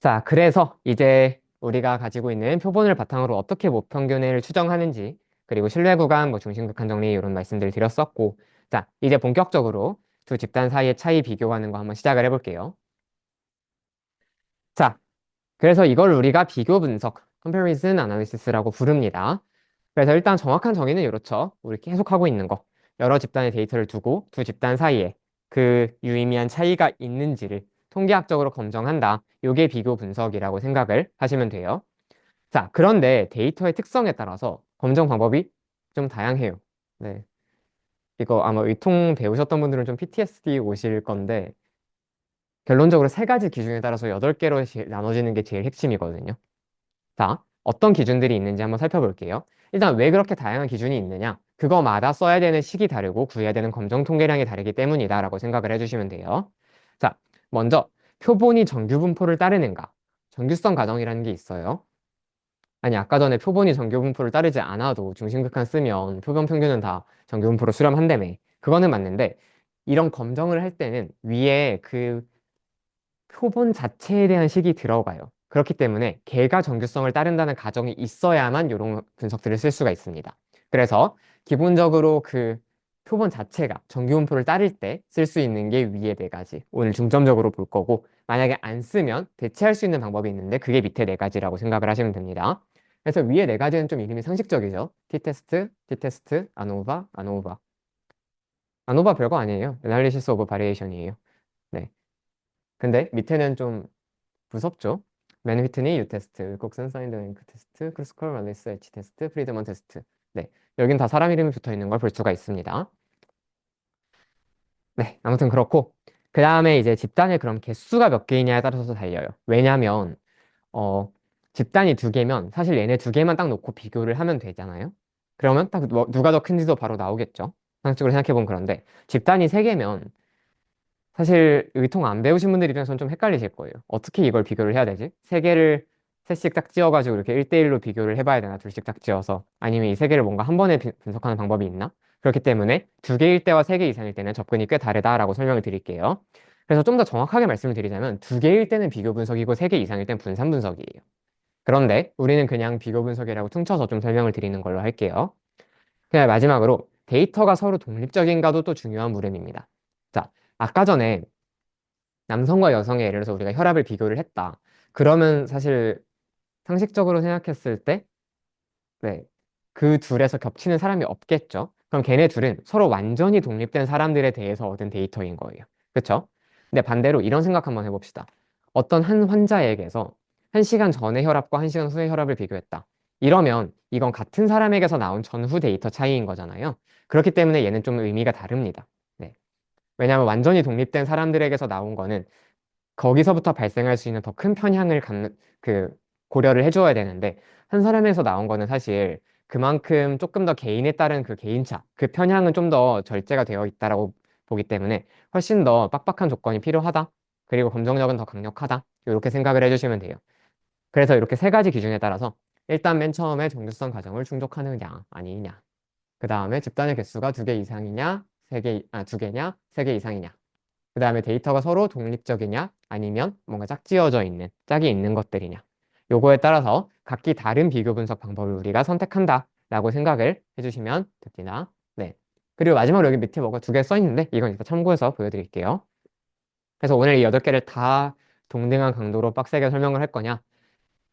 자, 그래서 이제 우리가 가지고 있는 표본을 바탕으로 어떻게 모평균을 추정하는지, 그리고 신뢰 구간, 중심극한 정리 이런 말씀들 드렸었고, 자, 이제 본격적으로 두 집단 사이의 차이 비교하는 거 한번 시작을 해볼게요. 자, 그래서 이걸 우리가 비교 분석, comparison analysis라고 부릅니다. 그래서 일단 정확한 정의는 이렇죠. 우리 계속 하고 있는 거. 여러 집단의 데이터를 두고 두 집단 사이에 그 유의미한 차이가 있는지를 통계학적으로 검정한다. 요게 비교 분석이라고 생각을 하시면 돼요. 자, 그런데 데이터의 특성에 따라서 검정 방법이 좀 다양해요. 네. 이거 아마 의통 배우셨던 분들은 좀 PTSD 오실 건데, 결론적으로 세 가지 기준에 따라서 8개로 나눠지는 게 제일 핵심이거든요. 자, 어떤 기준들이 있는지 한번 살펴볼게요. 일단 왜 그렇게 다양한 기준이 있느냐? 그거마다 써야 되는 식이 다르고 구해야 되는 검정 통계량이 다르기 때문이다라고 생각을 해주시면 돼요. 자, 먼저 표본이 정규 분포를 따르는가? 정규성 가정이라는 게 있어요. 아니, 아까 전에 표본이 정규 분포를 따르지 않아도 중심극한 쓰면 표본 평균은 다 정규 분포로 수렴한다며. 그거는 맞는데 이런 검정을 할 때는 위에 그 표본 자체에 대한 식이 들어가요. 그렇기 때문에 걔가 정규성을 따른다는 가정이 있어야만 이런 분석들을 쓸 수가 있습니다. 그래서 기본적으로 그 표본 자체가 정규분포를 따를 때 쓸 수 있는 게 위에 네 가지. 오늘 중점적으로 볼 거고, 만약에 안 쓰면 대체할 수 있는 방법이 있는데 그게 밑에 네 가지라고 생각을 하시면 됩니다. 그래서 위에 네 가지는 좀 이름이 상식적이죠. T-테스트, T-테스트, 아노바, 아노바. 아노바 별거 아니에요. Analysis of Variation이에요. 네. 근데 밑에는 좀 무섭죠? 맨 휘트니 U 테스트, 윌콕슨 사인드 랭크 테스트, 크루스컬 랄리스 H 테스트, 프리드먼 테스트. 네, 여긴 다 사람 이름이 붙어 있는 걸 볼 수가 있습니다. 네, 아무튼 그렇고 그 다음에 이제 집단의 그럼 개수가 몇 개이냐에 따라서 달려요. 왜냐면 어 집단이 두 개면 사실 얘네 두 개만 딱 놓고 비교를 하면 되잖아요. 그러면 딱 누가 더 큰지도 바로 나오겠죠. 상식적으로 생각해보면 그런데 집단이 세 개면 사실 의통 안 배우신 분들 입장에서는 좀 헷갈리실 거예요. 어떻게 이걸 비교를 해야 되지? 세 개를 셋씩 딱 지어가지고 이렇게 1대1로 비교를 해봐야 되나? 둘씩 딱 지어서. 아니면 이 세 개를 뭔가 한 번에 분석하는 방법이 있나? 그렇기 때문에 두 개일 때와 세 개 이상일 때는 접근이 꽤 다르다라고 설명을 드릴게요. 그래서 좀 더 정확하게 말씀을 드리자면 두 개일 때는 비교 분석이고 세 개 이상일 때는 분산 분석이에요. 그런데 우리는 그냥 비교 분석이라고 퉁쳐서 좀 설명을 드리는 걸로 할게요. 그냥 마지막으로 데이터가 서로 독립적인가도 또 중요한 물음입니다. 자, 아까 전에 남성과 여성의 예를 들어서 우리가 혈압을 비교를 했다. 그러면 사실 상식적으로 생각했을 때, 네, 그 둘에서 겹치는 사람이 없겠죠. 그럼 걔네 둘은 서로 완전히 독립된 사람들에 대해서 얻은 데이터인 거예요. 그렇죠? 근데 반대로 이런 생각 한번 해봅시다. 어떤 한 환자에게서 1시간 전의 혈압과 1시간 후의 혈압을 비교했다. 이러면 이건 같은 사람에게서 나온 전후 데이터 차이인 거잖아요. 그렇기 때문에 얘는 좀 의미가 다릅니다. 네. 왜냐하면 완전히 독립된 사람들에게서 나온 거는 거기서부터 발생할 수 있는 더 큰 편향을 그 고려를 해줘야 되는데 한 사람에서 나온 거는 사실 그만큼 조금 더 개인에 따른 그 개인차, 그 편향은 좀 더 절제가 되어 있다라고 보기 때문에 훨씬 더 빡빡한 조건이 필요하다. 그리고 검정력은 더 강력하다. 이렇게 생각을 해주시면 돼요. 그래서 이렇게 세 가지 기준에 따라서 일단 맨 처음에 정규성 가정을 충족하느냐 아니냐. 그 다음에 집단의 개수가 두 개 이상이냐, 두 개냐, 세 개 이상이냐. 그 다음에 데이터가 서로 독립적이냐 아니면 뭔가 짝지어져 있는 짝이 있는 것들이냐 요거에 따라서 각기 다른 비교 분석 방법을 우리가 선택한다 라고 생각을 해주시면 됩니다. 네. 그리고 마지막으로 여기 밑에 뭐가 두 개 써 있는데 이건 이따 참고해서 보여드릴게요. 그래서 오늘 이 8개를 다 동등한 강도로 빡세게 설명을 할 거냐,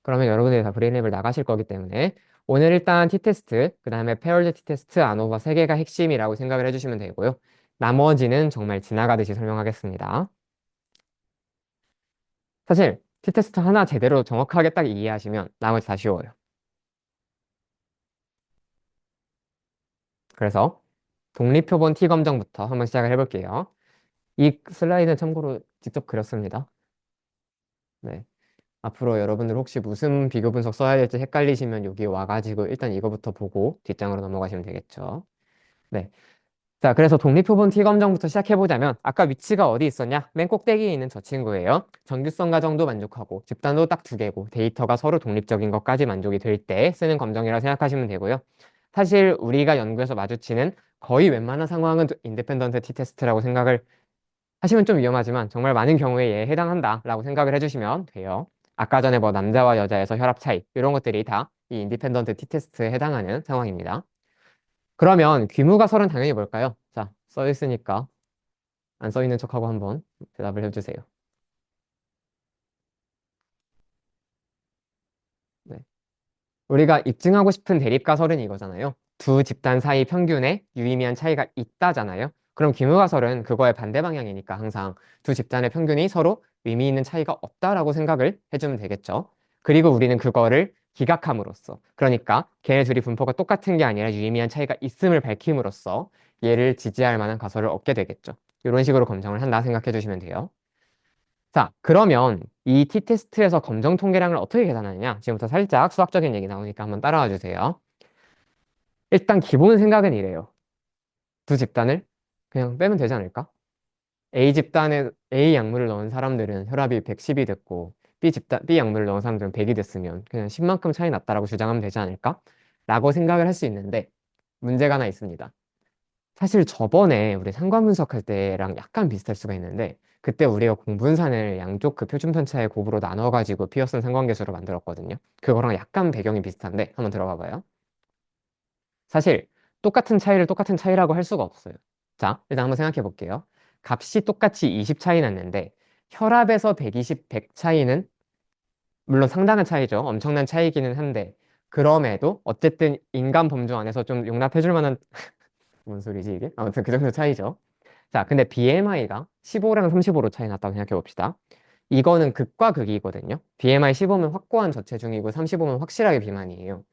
그러면 여러분들이 다 브레인랩을 나가실 거기 때문에 오늘 일단 T테스트, 그 다음에 페어즈 T테스트, 아노바 3개가 핵심이라고 생각을 해주시면 되고요. 나머지는 정말 지나가듯이 설명하겠습니다. 사실 T테스트 하나 제대로 정확하게 딱 이해하시면 나머지 다 쉬워요. 그래서 독립표본 T 검정부터 한번 시작을 해볼게요. 이 슬라이드는 참고로 직접 그렸습니다. 네. 앞으로 여러분들 혹시 무슨 비교 분석 써야 될지 헷갈리시면 여기 와가지고 일단 이거부터 보고 뒷장으로 넘어가시면 되겠죠. 네. 자, 그래서 독립표본 T검정부터 시작해보자면 아까 위치가 어디 있었냐? 맨 꼭대기에 있는 저 친구예요. 정규성 가정도 만족하고 집단도 딱 두 개고 데이터가 서로 독립적인 것까지 만족이 될 때 쓰는 검정이라고 생각하시면 되고요. 사실 우리가 연구에서 마주치는 거의 웬만한 상황은 인디펜던트 T테스트라고 생각을 하시면 좀 위험하지만 정말 많은 경우에 얘에 해당한다라고 생각을 해주시면 돼요. 아까 전에 뭐 남자와 여자에서 혈압 차이 이런 것들이 다 이 인디펜던트 t 테스트에 해당하는 상황입니다. 그러면 귀무가설은 당연히 뭘까요? 자, 써 있으니까 안 써 있는 척하고 한번 대답을 해주세요. 네. 우리가 입증하고 싶은 대립가설은 이거잖아요. 두 집단 사이 평균에 유의미한 차이가 있다잖아요. 그럼 귀무가설은 그거의 반대 방향이니까 항상 두 집단의 평균이 서로 의미 있는 차이가 없다라고 생각을 해주면 되겠죠. 그리고 우리는 그거를 기각함으로써, 그러니까 걔네 둘이 분포가 똑같은 게 아니라 유의미한 차이가 있음을 밝힘으로써 얘를 지지할 만한 가설을 얻게 되겠죠. 이런 식으로 검증을 한다 생각해 주시면 돼요. 자, 그러면 이 t-테스트에서 검정 통계량을 어떻게 계산하느냐? 지금부터 살짝 수학적인 얘기 나오니까 한번 따라와 주세요. 일단 기본 생각은 이래요. 두 집단을 그냥 빼면 되지 않을까? A 집단에 A 약물을 넣은 사람들은 혈압이 110이 됐고 B 약물을 넣은 사람들은 100이 됐으면 그냥 10만큼 차이 났다라고 주장하면 되지 않을까? 라고 생각을 할 수 있는데 문제가 하나 있습니다. 사실 저번에 우리 상관 분석할 때랑 약간 비슷할 수가 있는데 그때 우리가 공분산을 양쪽 그 표준 편차의 곱으로 나눠가지고 피어슨 상관계수로 만들었거든요. 그거랑 약간 배경이 비슷한데 한번 들어봐 봐요. 사실 똑같은 차이를 똑같은 차이라고 할 수가 없어요. 자, 일단 한번 생각해 볼게요. 값이 똑같이 20 차이 났는데 혈압에서 120, 100 차이는 물론 상당한 차이죠. 엄청난 차이기는 한데 그럼에도 어쨌든 인간 범주 안에서 좀 용납해 줄 만한 뭔 소리지 이게? 아무튼 그 정도 차이죠. 자, 근데 BMI가 15랑 35로 차이 났다고 생각해 봅시다. 이거는 극과 극이거든요. BMI 15면 확고한 저체중이고 35면 확실하게 비만이에요.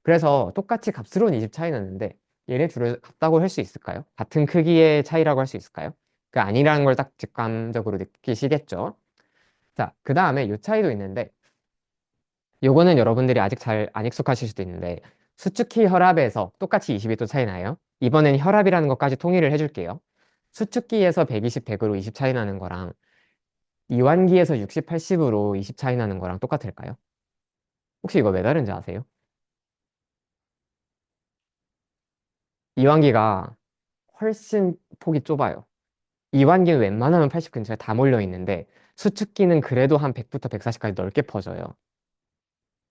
그래서 똑같이 값으로는 20 차이 났는데 얘네 둘을 같다고 할 수 있을까요? 같은 크기의 차이라고 할 수 있을까요? 그 아니라는 걸 딱 직감적으로 느끼시겠죠? 자, 그 다음에 이 차이도 있는데 요거는 여러분들이 아직 잘 안 익숙하실 수도 있는데 수축기 혈압에서 똑같이 22도 차이 나요. 이번엔 혈압이라는 것까지 통일을 해줄게요. 수축기에서 120, 100으로 20 차이 나는 거랑 이완기에서 60, 80으로 20 차이 나는 거랑 똑같을까요? 혹시 이거 왜 다른지 아세요? 이완기가 훨씬 폭이 좁아요. 이완기는 웬만하면 80 근처에 다 몰려 있는데 수축기는 그래도 한 100부터 140까지 넓게 퍼져요.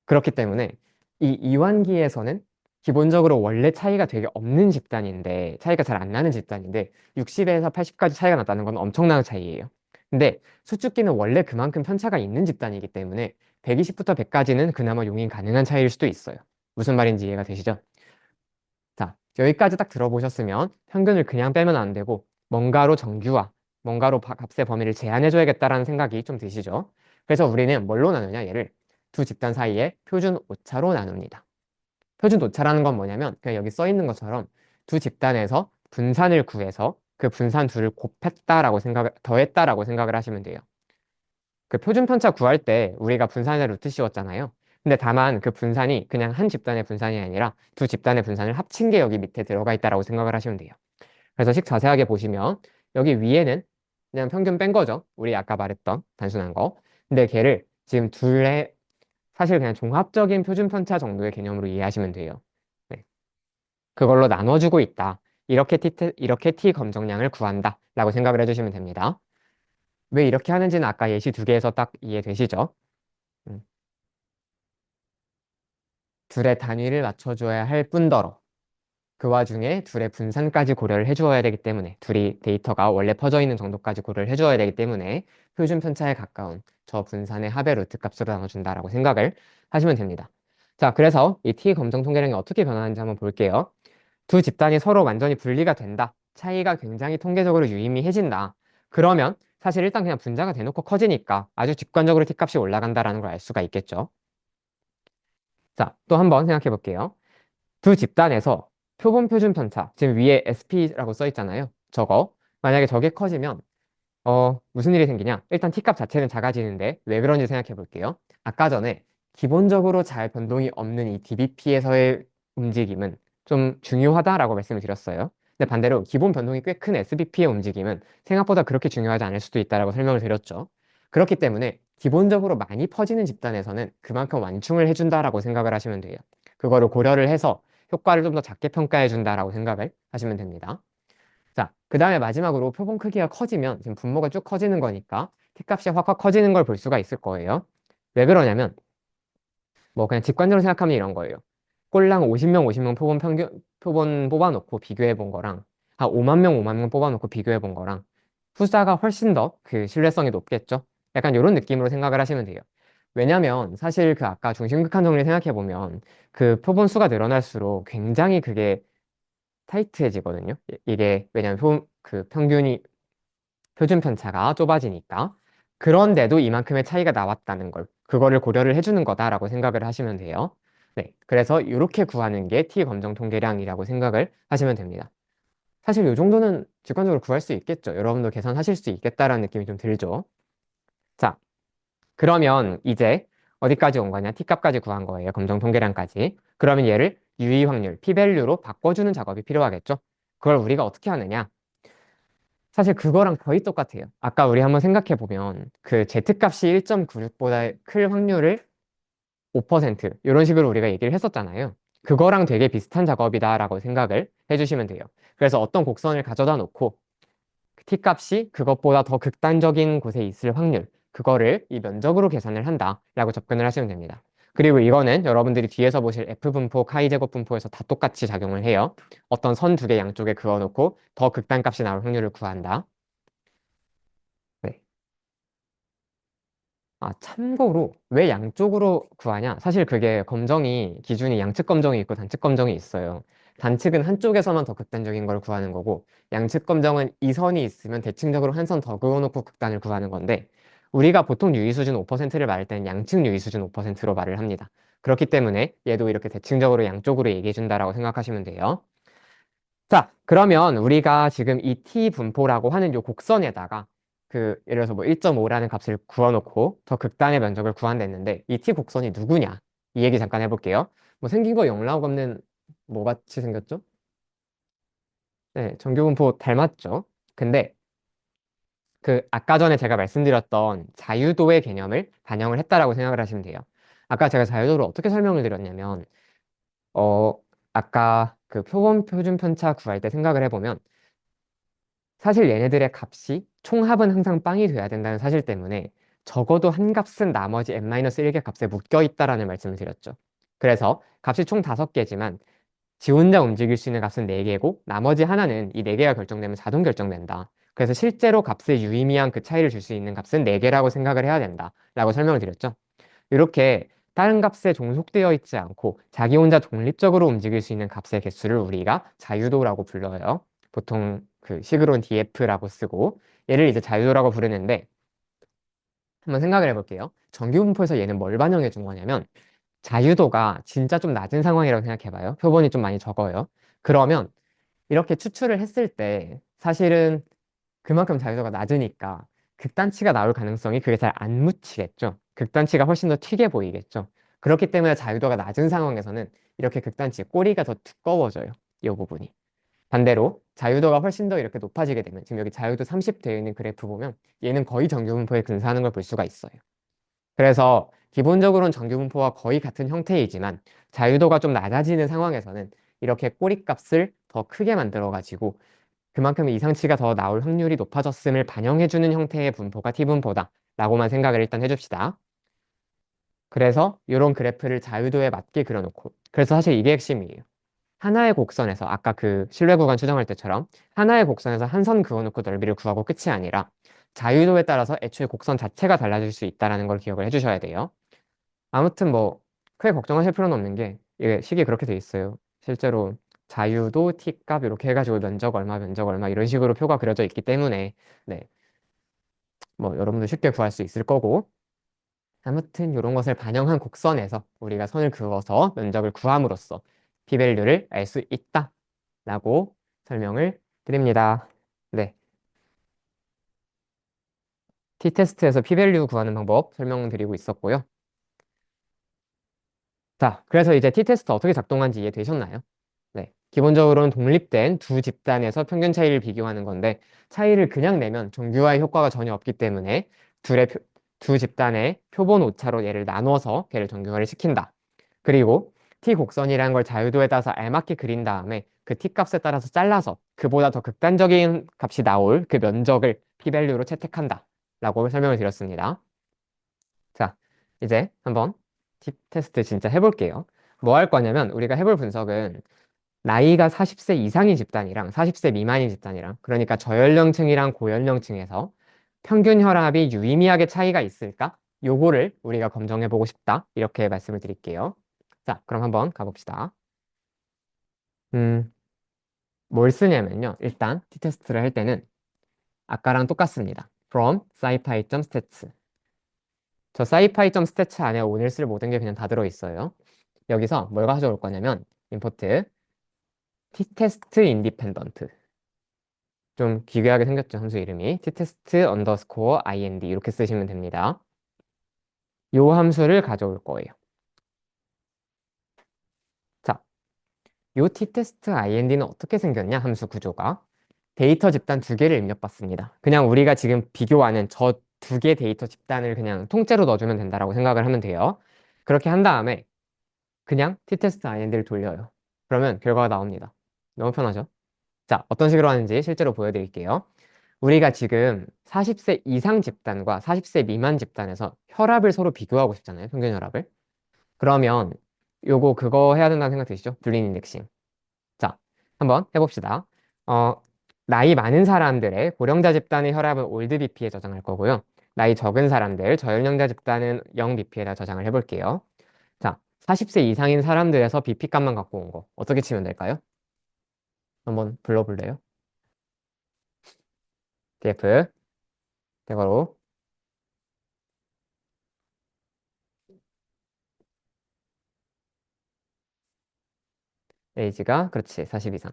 그렇기 때문에 이 이완기에서는 기본적으로 원래 차이가 되게 없는 집단인데 차이가 잘 안 나는 집단인데 60에서 80까지 차이가 났다는 건 엄청난 차이예요. 근데 수축기는 원래 그만큼 편차가 있는 집단이기 때문에 120부터 100까지는 그나마 용인 가능한 차이일 수도 있어요. 무슨 말인지 이해가 되시죠? 자, 여기까지 딱 들어보셨으면 평균을 그냥 빼면 안 되고 뭔가로 정규화, 뭔가로 값의 범위를 제한해줘야겠다라는 생각이 좀 드시죠? 그래서 우리는 뭘로 나누냐, 얘를 두 집단 사이에 표준 오차로 나눕니다. 표준 오차라는 건 뭐냐면 그냥 여기 써 있는 것처럼 두 집단에서 분산을 구해서 그 분산 둘을 더했다라고 생각을 하시면 돼요. 그 표준 편차 구할 때 우리가 분산의 루트 씌웠잖아요. 근데 다만 그 분산이 그냥 한 집단의 분산이 아니라 두 집단의 분산을 합친 게 여기 밑에 들어가 있다라고 생각을 하시면 돼요. 그래서 식 자세하게 보시면 여기 위에는 그냥 평균 뺀 거죠. 우리 아까 말했던 단순한 거. 근데 걔를 지금 둘의 사실 그냥 종합적인 표준 편차 정도의 개념으로 이해하시면 돼요. 네. 그걸로 나눠주고 있다. 이렇게 T 검정량을 구한다. 라고 생각을 해주시면 됩니다. 왜 이렇게 하는지는 아까 예시 두 개에서 딱 이해되시죠? 음. 둘의 단위를 맞춰줘야 할 뿐더러 그 와중에 둘의 분산까지 고려를 해주어야 되기 때문에 둘이 데이터가 원래 퍼져 있는 정도까지 고려를 해주어야 되기 때문에 표준 편차에 가까운 저 분산의 합의 루트 값으로 나눠준다라고 생각을 하시면 됩니다. 자, 그래서 이 T 검정 통계량이 어떻게 변하는지 한번 볼게요. 두 집단이 서로 완전히 분리가 된다. 차이가 굉장히 통계적으로 유의미해진다. 그러면 사실 일단 그냥 분자가 대놓고 커지니까 아주 직관적으로 T값이 올라간다라는 걸 알 수가 있겠죠. 자, 또 한번 생각해 볼게요. 두 집단에서 표본 표준 편차, 지금 위에 SP라고 써 있잖아요. 저거. 만약에 저게 커지면 무슨 일이 생기냐? 일단 T값 자체는 작아지는데 왜 그런지 생각해 볼게요. 아까 전에 기본적으로 잘 변동이 없는 이 DBP에서의 움직임은 좀 중요하다라고 말씀을 드렸어요. 근데 반대로 기본 변동이 꽤 큰 SBP의 움직임은 생각보다 그렇게 중요하지 않을 수도 있다라고 설명을 드렸죠. 그렇기 때문에 기본적으로 많이 퍼지는 집단에서는 그만큼 완충을 해준다라고 생각을 하시면 돼요. 그거를 고려를 해서 효과를 좀 더 작게 평가해 준다라고 생각을 하시면 됩니다. 자, 그 다음에 마지막으로 표본 크기가 커지면 지금 분모가 쭉 커지는 거니까 T값이 확확 커지는 걸 볼 수가 있을 거예요. 왜 그러냐면 뭐 그냥 직관적으로 생각하면 이런 거예요. 꼴랑 50명 50명 표본 뽑아놓고 비교해 본 거랑 한 5만 명 5만 명 뽑아놓고 비교해 본 거랑 후자가 훨씬 더 그 신뢰성이 높겠죠. 약간 이런 느낌으로 생각을 하시면 돼요. 왜냐면 사실 그 아까 중심극한 정리 생각해 보면 그 표본 수가 늘어날수록 굉장히 그게 타이트해지거든요. 이게 왜냐면 그 평균이 표준 편차가 좁아지니까. 그런데도 이만큼의 차이가 나왔다는 걸, 그거를 고려를 해주는 거다라고 생각을 하시면 돼요. 네. 그래서 이렇게 구하는 게 T 검정 통계량이라고 생각을 하시면 됩니다. 사실 이 정도는 직관적으로 구할 수 있겠죠. 여러분도 계산하실 수 있겠다라는 느낌이 좀 들죠. 자, 그러면 이제 어디까지 온 거냐? T값까지 구한 거예요. 검정 통계량까지. 그러면 얘를 유의 확률, P-밸류로 바꿔주는 작업이 필요하겠죠. 그걸 우리가 어떻게 하느냐? 사실 그거랑 거의 똑같아요. 아까 우리 한번 생각해 보면 그 Z값이 1.96보다 클 확률을 5% 이런 식으로 우리가 얘기를 했었잖아요. 그거랑 되게 비슷한 작업이다라고 생각을 해주시면 돼요. 그래서 어떤 곡선을 가져다 놓고 T값이 그것보다 더 극단적인 곳에 있을 확률, 그거를 이 면적으로 계산을 한다라고 접근을 하시면 됩니다. 그리고 이거는 여러분들이 뒤에서 보실 F분포, 카이제곱 분포에서 다 똑같이 작용을 해요. 어떤 선 두 개 양쪽에 그어놓고 더 극단값이 나올 확률을 구한다. 네. 아, 참고로 왜 양쪽으로 구하냐? 사실 그게 검정이 기준이 양측 검정이 있고 단측 검정이 있어요. 단측은 한쪽에서만 더 극단적인 걸 구하는 거고 양측 검정은 이 선이 있으면 대칭적으로 한 선 더 그어놓고 극단을 구하는 건데 우리가 보통 유의 수준 5%를 말할 때는 양측 유의 수준 5%로 말을 합니다. 그렇기 때문에 얘도 이렇게 대칭적으로 양쪽으로 얘기해 준다라고 생각하시면 돼요. 자, 그러면 우리가 지금 이 t 분포라고 하는 요 곡선에다가 그 예를 들어서 뭐 1.5라는 값을 구워놓고 더 극단의 면적을 구한댔는데 이 t 곡선이 누구냐? 이 얘기 잠깐 해볼게요. 뭐 생긴 거 영락 없는 뭐 같이 생겼죠? 네, 정규 분포 닮았죠? 근데 그 아까 전에 제가 말씀드렸던 자유도의 개념을 반영을 했다라고 생각을 하시면 돼요. 아까 제가 자유도를 어떻게 설명을 드렸냐면 어 아까 그 표본 표준 편차 구할 때 생각을 해보면 사실 얘네들의 값이 총합은 항상 빵이 돼야 된다는 사실 때문에 적어도 한 값은 나머지 n-1개 값에 묶여 있다라는 말씀을 드렸죠. 그래서 값이 총 5개지만 지 혼자 움직일 수 있는 값은 4개고 나머지 하나는 이 4개가 결정되면 자동 결정된다. 그래서 실제로 값에 유의미한 그 차이를 줄 수 있는 값은 4개라고 생각을 해야 된다. 라고 설명을 드렸죠. 이렇게 다른 값에 종속되어 있지 않고 자기 혼자 독립적으로 움직일 수 있는 값의 개수를 우리가 자유도라고 불러요. 보통 그 식으로는 df라고 쓰고 얘를 이제 자유도라고 부르는데 한번 생각을 해볼게요. 정규분포에서 얘는 뭘 반영해 준 거냐면 자유도가 진짜 좀 낮은 상황이라고 생각해봐요. 표본이 좀 많이 적어요. 그러면 이렇게 추출을 했을 때 사실은 그만큼 자유도가 낮으니까 극단치가 나올 가능성이 그게 잘 안 묻히겠죠. 극단치가 훨씬 더 튀게 보이겠죠. 그렇기 때문에 자유도가 낮은 상황에서는 이렇게 극단치, 꼬리가 더 두꺼워져요. 이 부분이. 반대로 자유도가 훨씬 더 이렇게 높아지게 되면 지금 여기 자유도 30 되어 있는 그래프 보면 얘는 거의 정규분포에 근사하는 걸 볼 수가 있어요. 그래서 기본적으로는 정규분포와 거의 같은 형태이지만 자유도가 좀 낮아지는 상황에서는 이렇게 꼬리값을 더 크게 만들어가지고 그만큼 이상치가 더 나올 확률이 높아졌음을 반영해주는 형태의 분포가 T분포다 라고만 생각을 일단 해줍시다. 그래서 이런 그래프를 자유도에 맞게 그려놓고 그래서 사실 이게 핵심이에요. 하나의 곡선에서 아까 그 실외 구간 추정할 때처럼 하나의 곡선에서 한 선 그어놓고 넓이를 구하고 끝이 아니라 자유도에 따라서 애초에 곡선 자체가 달라질 수 있다는 걸 기억을 해주셔야 돼요. 아무튼 뭐 크게 걱정하실 필요는 없는 게 이게 식이 그렇게 돼 있어요. 실제로 자유도 t값 이렇게 해가지고 면적 얼마 이런 식으로 표가 그려져 있기 때문에 네, 뭐 여러분도 쉽게 구할 수 있을 거고 아무튼 이런 것을 반영한 곡선에서 우리가 선을 그어서 면적을 구함으로써 p-밸류를 알 수 있다라고 설명을 드립니다. 네, t-테스트에서 p-밸류 구하는 방법 설명드리고 있었고요. 자, 그래서 이제 t-테스트 어떻게 작동하는지 이해되셨나요? 네. 기본적으로는 독립된 두 집단에서 평균 차이를 비교하는 건데 차이를 그냥 내면 정규화의 효과가 전혀 없기 때문에 두 집단의 표본 오차로 얘를 나눠서 걔를 정규화를 시킨다. 그리고 t 곡선이라는 걸 자유도에 따라서 알맞게 그린 다음에 그 t 값에 따라서 잘라서 그보다 더 극단적인 값이 나올 그 면적을 p-밸류로 채택한다. 라고 설명을 드렸습니다. 자, 이제 한번 팁 테스트 진짜 해볼게요. 뭐 할 거냐면 우리가 해볼 분석은 나이가 40세 이상인 집단이랑 40세 미만인 집단이랑 그러니까 저연령층이랑 고연령층에서 평균 혈압이 유의미하게 차이가 있을까? 요거를 우리가 검증해보고 싶다. 이렇게 말씀을 드릴게요. 자, 그럼 한번 가봅시다. 음, 뭘 쓰냐면요. 일단 t-테스트를 할 때는 아까랑 똑같습니다. from scipy.stats. 저 scipy.stats 안에 오늘 쓸 모든 게 그냥 다 들어있어요. 여기서 뭘 가져올 거냐면 import t-test independent. 좀 기괴하게 생겼죠, 함수 이름이. t-test underscore ind 이렇게 쓰시면 됩니다. 요 함수를 가져올 거예요. 자, 요 t-test ind는 어떻게 생겼냐, 함수 구조가. 데이터 집단 두 개를 입력받습니다. 그냥 우리가 지금 비교하는 저 두 개 데이터 집단을 그냥 통째로 넣어주면 된다라고 생각을 하면 돼요. 그렇게 한 다음에 그냥 t-test ind를 돌려요. 그러면 결과가 나옵니다. 너무 편하죠? 자, 어떤 식으로 하는지 실제로 보여드릴게요. 우리가 지금 40세 이상 집단과 40세 미만 집단에서 혈압을 서로 비교하고 싶잖아요. 평균 혈압을. 그러면 요거 그거 해야 된다는 생각 드시죠? 불린 인덱싱. 자, 한번 해봅시다. 어, 나이 많은 사람들의 고령자 집단의 혈압은 올드 BP에 저장할 거고요. 나이 적은 사람들, 저연령자 집단은 0 BP에다 저장을 해볼게요. 자, 40세 이상인 사람들에서 BP 값만 갖고 온 거 어떻게 치면 될까요? 한번 불러볼래요? df 대괄호 에이지가 그렇지 40 이상.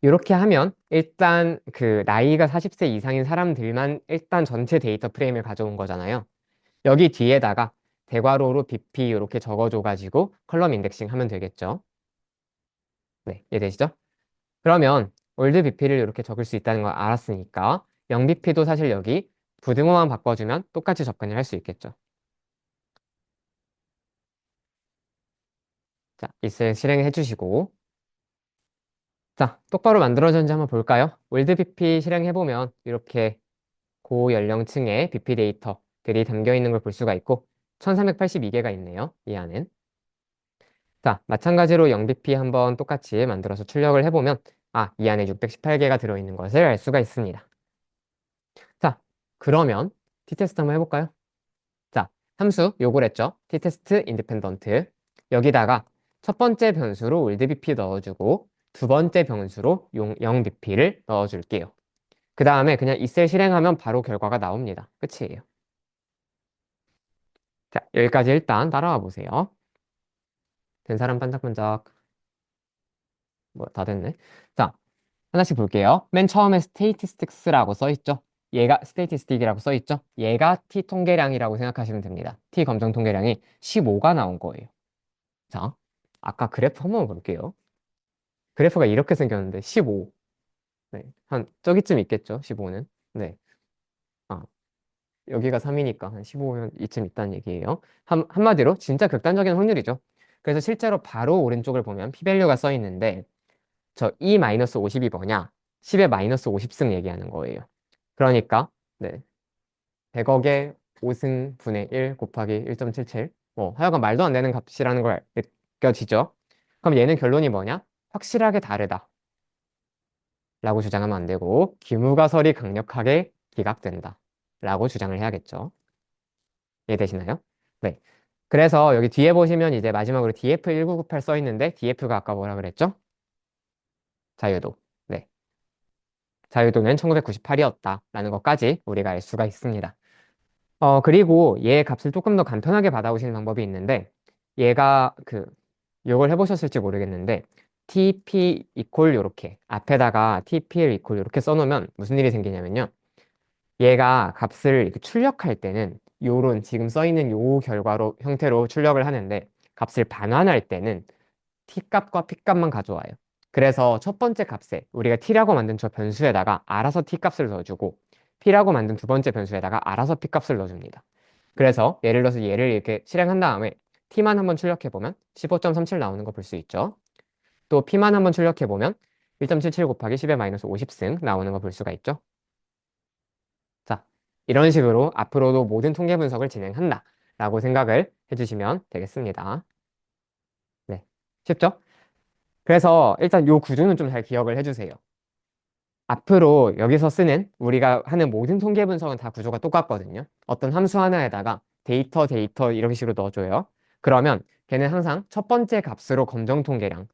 이렇게 하면 일단 그 나이가 40세 이상인 사람들만 일단 전체 데이터 프레임을 가져온 거잖아요. 여기 뒤에다가 대괄호로 BP 이렇게 적어줘가지고 컬럼 인덱싱 하면 되겠죠. 네, 이해되시죠? 그러면 올드 BP를 이렇게 적을 수 있다는 걸 알았으니까 0 BP도 사실 여기 부등호만 바꿔주면 똑같이 접근을 할 수 있겠죠. 자, 이슬 실행해 주시고 자, 똑바로 만들어졌는지 한번 볼까요? 올드 BP 실행해보면 이렇게 고연령층의 BP 데이터들이 담겨 있는 걸 볼 수가 있고 1382개가 있네요. 이 안엔. 자, 마찬가지로 0BP 한번 똑같이 만들어서 출력을 해보면 이 안에 618개가 들어있는 것을 알 수가 있습니다. 자, 그러면 t테스트 한번 해볼까요? 자, 함수 요걸 했죠. t테스트 인디펜던트 여기다가 첫 번째 변수로 올드BP 넣어주고 두 번째 변수로 0BP를 넣어줄게요. 그 다음에 그냥 이셀 실행하면 바로 결과가 나옵니다. 끝이에요. 자, 여기까지 일단 따라와 보세요. 된 사람 반짝반짝. 뭐, 다 됐네. 자, 하나씩 볼게요. 맨 처음에 statistics라고 써있죠? 얘가 statistic이라고 써있죠? 얘가 t 통계량이라고 생각하시면 됩니다. t 검정 통계량이 15가 나온 거예요. 자, 아까 그래프 한번 볼게요. 그래프가 이렇게 생겼는데 15. 네, 한 저기쯤 있겠죠? 15는. 네. 아, 여기가 3이니까 한 15면 이쯤 있다는 얘기예요. 한마디로 진짜 극단적인 확률이죠. 그래서 실제로 바로 오른쪽을 보면 p-밸류가 써 있는데 저 E-50이 뭐냐? 10의 마이너스 50승 얘기하는 거예요. 그러니까 네, 100억의 5승 분의 1 곱하기 1.77 하여간 말도 안 되는 값이라는 걸 느껴지죠? 그럼 얘는 결론이 뭐냐? 확실하게 다르다 라고 주장하면 안 되고 기무가설이 강력하게 기각된다 라고 주장을 해야겠죠. 이해되시나요? 네. 그래서 여기 뒤에 보시면 이제 마지막으로 DF1998 써 있는데 DF가 아까 뭐라 그랬죠? 자유도. 네. 자유도는 1998이었다라는 것까지 우리가 알 수가 있습니다. 그리고 얘 값을 조금 더 간편하게 받아오시는 방법이 있는데 얘가 요걸 해보셨을지 모르겠는데 TP 이퀄 요렇게 앞에다가 TP를 이퀄 요렇게 써놓으면 무슨 일이 생기냐면요. 얘가 값을 이렇게 출력할 때는 요런 지금 써있는 요 결과로 형태로 출력을 하는데 값을 반환할 때는 t값과 p값만 가져와요. 그래서 첫 번째 값에 우리가 t라고 만든 저 변수에다가 알아서 t값을 넣어주고 p라고 만든 두 번째 변수에다가 알아서 p값을 넣어줍니다. 그래서 예를 들어서 얘를 이렇게 실행한 다음에 t만 한번 출력해보면 15.37 나오는 거 볼 수 있죠. 또 p만 한번 출력해보면 1.77 곱하기 10의 마이너스 50승 나오는 거 볼 수가 있죠. 자, 이런 식으로 앞으로도 모든 통계 분석을 진행한다 라고 생각을 해주시면 되겠습니다. 네. 쉽죠? 그래서 일단 요 구조는 좀 잘 기억을 해주세요. 앞으로 여기서 쓰는 우리가 하는 모든 통계 분석은 다 구조가 똑같거든요. 어떤 함수 하나에다가 데이터 이런 식으로 넣어줘요. 그러면 걔는 항상 첫 번째 값으로 검정 통계량,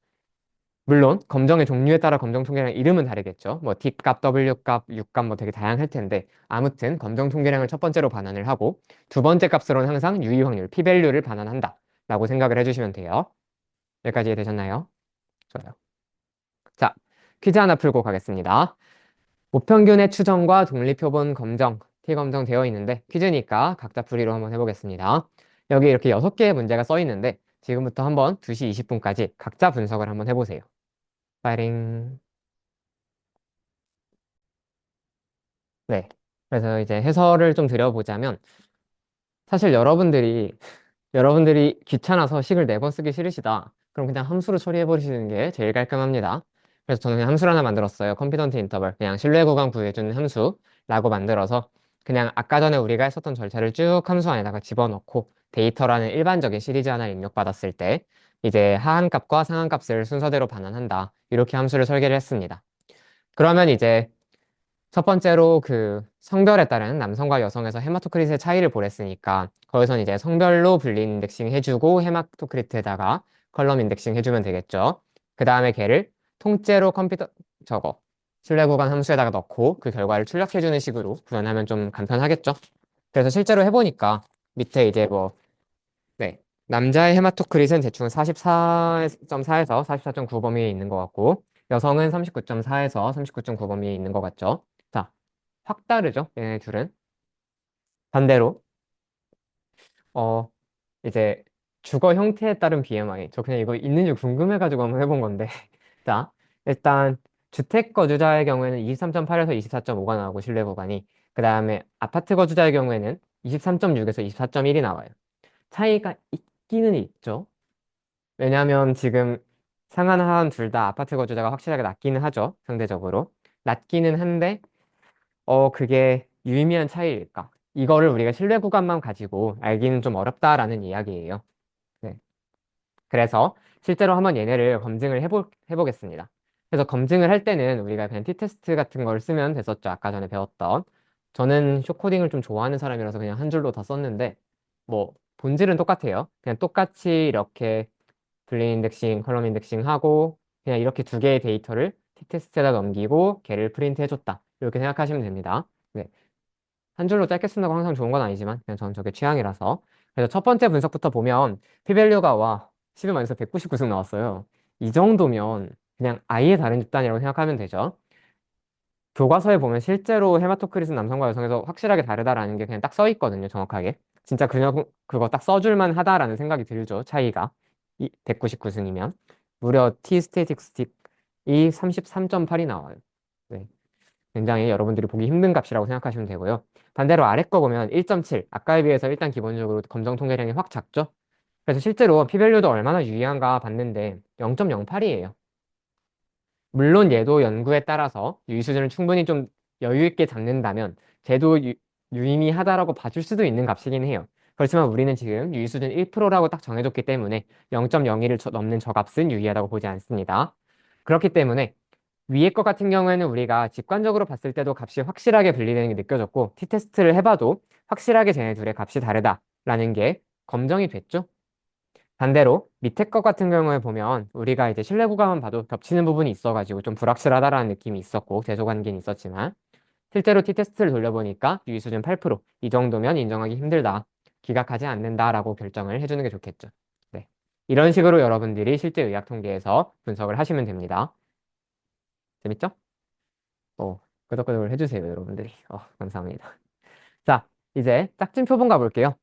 물론 검정의 종류에 따라 검정 통계량 이름은 다르겠죠. 뭐 T값, W값, U값 뭐 되게 다양할 텐데 아무튼 검정 통계량을 첫 번째로 반환을 하고 두 번째 값으로는 항상 유의 확률, p-value를 반환한다 라고 생각을 해주시면 돼요. 여기까지 되셨나요? 좋아요. 자, 퀴즈 하나 풀고 가겠습니다. 모평균의 추정과 독립표본 검정, T검정 되어 있는데 퀴즈니까 각자 풀이로 한번 해보겠습니다. 여기 이렇게 6개의 문제가 써 있는데 지금부터 한번 2시 20분까지 각자 분석을 한번 해보세요. 파이팅. 네. 그래서 이제 해설을 좀 드려보자면 사실 여러분들이 귀찮아서 식을 4번 쓰기 싫으시다. 그럼 그냥 함수로 처리해 버리시는 게 제일 깔끔합니다. 그래서 저는 그냥 함수를 하나 만들었어요. 컨피던트 인터벌. 그냥 신뢰 구간 구해주는 함수라고 만들어서 그냥 아까 전에 우리가 했었던 절차를 쭉 함수 안에다가 집어넣고 데이터라는 일반적인 시리즈 하나 입력받았을 때 이제 하한값과 상한값을 순서대로 반환한다. 이렇게 함수를 설계를 했습니다. 그러면 이제 첫 번째로 그 성별에 따른 남성과 여성에서 헤마토크리트의 차이를 보랬으니까 거기선 이제 성별로 분리 인덱싱 해주고 헤마토크리트에다가 컬럼 인덱싱 해주면 되겠죠. 그 다음에 걔를 통째로 컴퓨터 저거 신뢰 구간 함수에다가 넣고 그 결과를 출력해주는 식으로 구현하면 좀 간편하겠죠. 그래서 실제로 해보니까 밑에 이제 뭐 네. 남자의 헤마토크릿은 대충 44.4에서 44.9 범위에 있는 것 같고 여성은 39.4에서 39.9 범위에 있는 것 같죠. 자, 확 다르죠? 얘네 둘은. 반대로 어 이제 주거 형태에 따른 BMI. 저 그냥 이거 있는지 궁금해가지고 한번 해본 건데. 자, 일단 주택 거주자의 경우에는 23.8에서 24.5가 나오고 실내 구간이 그 다음에 아파트 거주자의 경우에는 23.6에서 24.1이 나와요. 차이가 있기는 있죠. 왜냐하면 지금 상한 하한 둘 다 아파트 거주자가 확실하게 낮기는 하죠. 상대적으로. 낮기는 한데 그게 유의미한 차이일까? 이거를 우리가 실내 구간만 가지고 알기는 좀 어렵다라는 이야기예요. 네. 그래서 실제로 한번 얘네를 검증을 해보겠습니다. 그래서 검증을 할 때는 우리가 그냥 t-테스트 같은 걸 쓰면 됐었죠. 아까 전에 배웠던. 저는 쇼코딩을 좀 좋아하는 사람이라서 그냥 한 줄로 다 썼는데 뭐 본질은 똑같아요. 그냥 똑같이 이렇게 블린 인덱싱, 컬럼 인덱싱 하고 그냥 이렇게 두 개의 데이터를 t-테스트에다 넘기고 걔를 프린트 해줬다. 이렇게 생각하시면 됩니다. 네. 한 줄로 짧게 쓴다고 항상 좋은 건 아니지만 그냥 저는 저게 취향이라서. 그래서 첫 번째 분석부터 보면 p-value가 와 10의 만에서 199승 나왔어요. 이 정도면 그냥 아예 다른 집단이라고 생각하면 되죠. 교과서에 보면 실제로 헤마토크리스 남성과 여성에서 확실하게 다르다라는 게 그냥 딱 써 있거든요, 정확하게. 진짜 그냥 그거 딱 써줄만 하다라는 생각이 들죠, 차이가. 199승이면. 무려 T 스태틱스틱이 33.8이 나와요. 네. 굉장히 여러분들이 보기 힘든 값이라고 생각하시면 되고요. 반대로 아래 거 보면 1.7, 아까에 비해서 일단 기본적으로 검정 통계량이 확 작죠? 그래서 실제로 p-value도 얼마나 유의한가 봤는데 0.08이에요. 물론 얘도 연구에 따라서 유의 수준을 충분히 좀 여유 있게 잡는다면 쟤도 유의미하다라고 봐줄 수도 있는 값이긴 해요. 그렇지만 우리는 지금 유의 수준 1%라고 딱 정해줬기 때문에 0.01을 넘는 저 값은 유의하다고 보지 않습니다. 그렇기 때문에 위에 것 같은 경우에는 우리가 직관적으로 봤을 때도 값이 확실하게 분리되는 게 느껴졌고 t-테스트를 해봐도 확실하게 쟤네 둘의 값이 다르다라는 게 검증이 됐죠. 반대로 밑에 것 같은 경우에 보면 우리가 이제 신뢰 구간만 봐도 겹치는 부분이 있어가지고 좀 불확실하다라는 느낌이 있었고 대조관계는 있었지만 실제로 t-테스트를 돌려보니까 유의 수준 8%이 정도면 인정하기 힘들다. 기각하지 않는다라고 결정을 해주는 게 좋겠죠. 네. 이런 식으로 여러분들이 실제 의학 통계에서 분석을 하시면 됩니다. 재밌죠? 끄덕끄덕을 해주세요, 여러분들이. 감사합니다. 자, 이제 짝진 표본 가볼게요.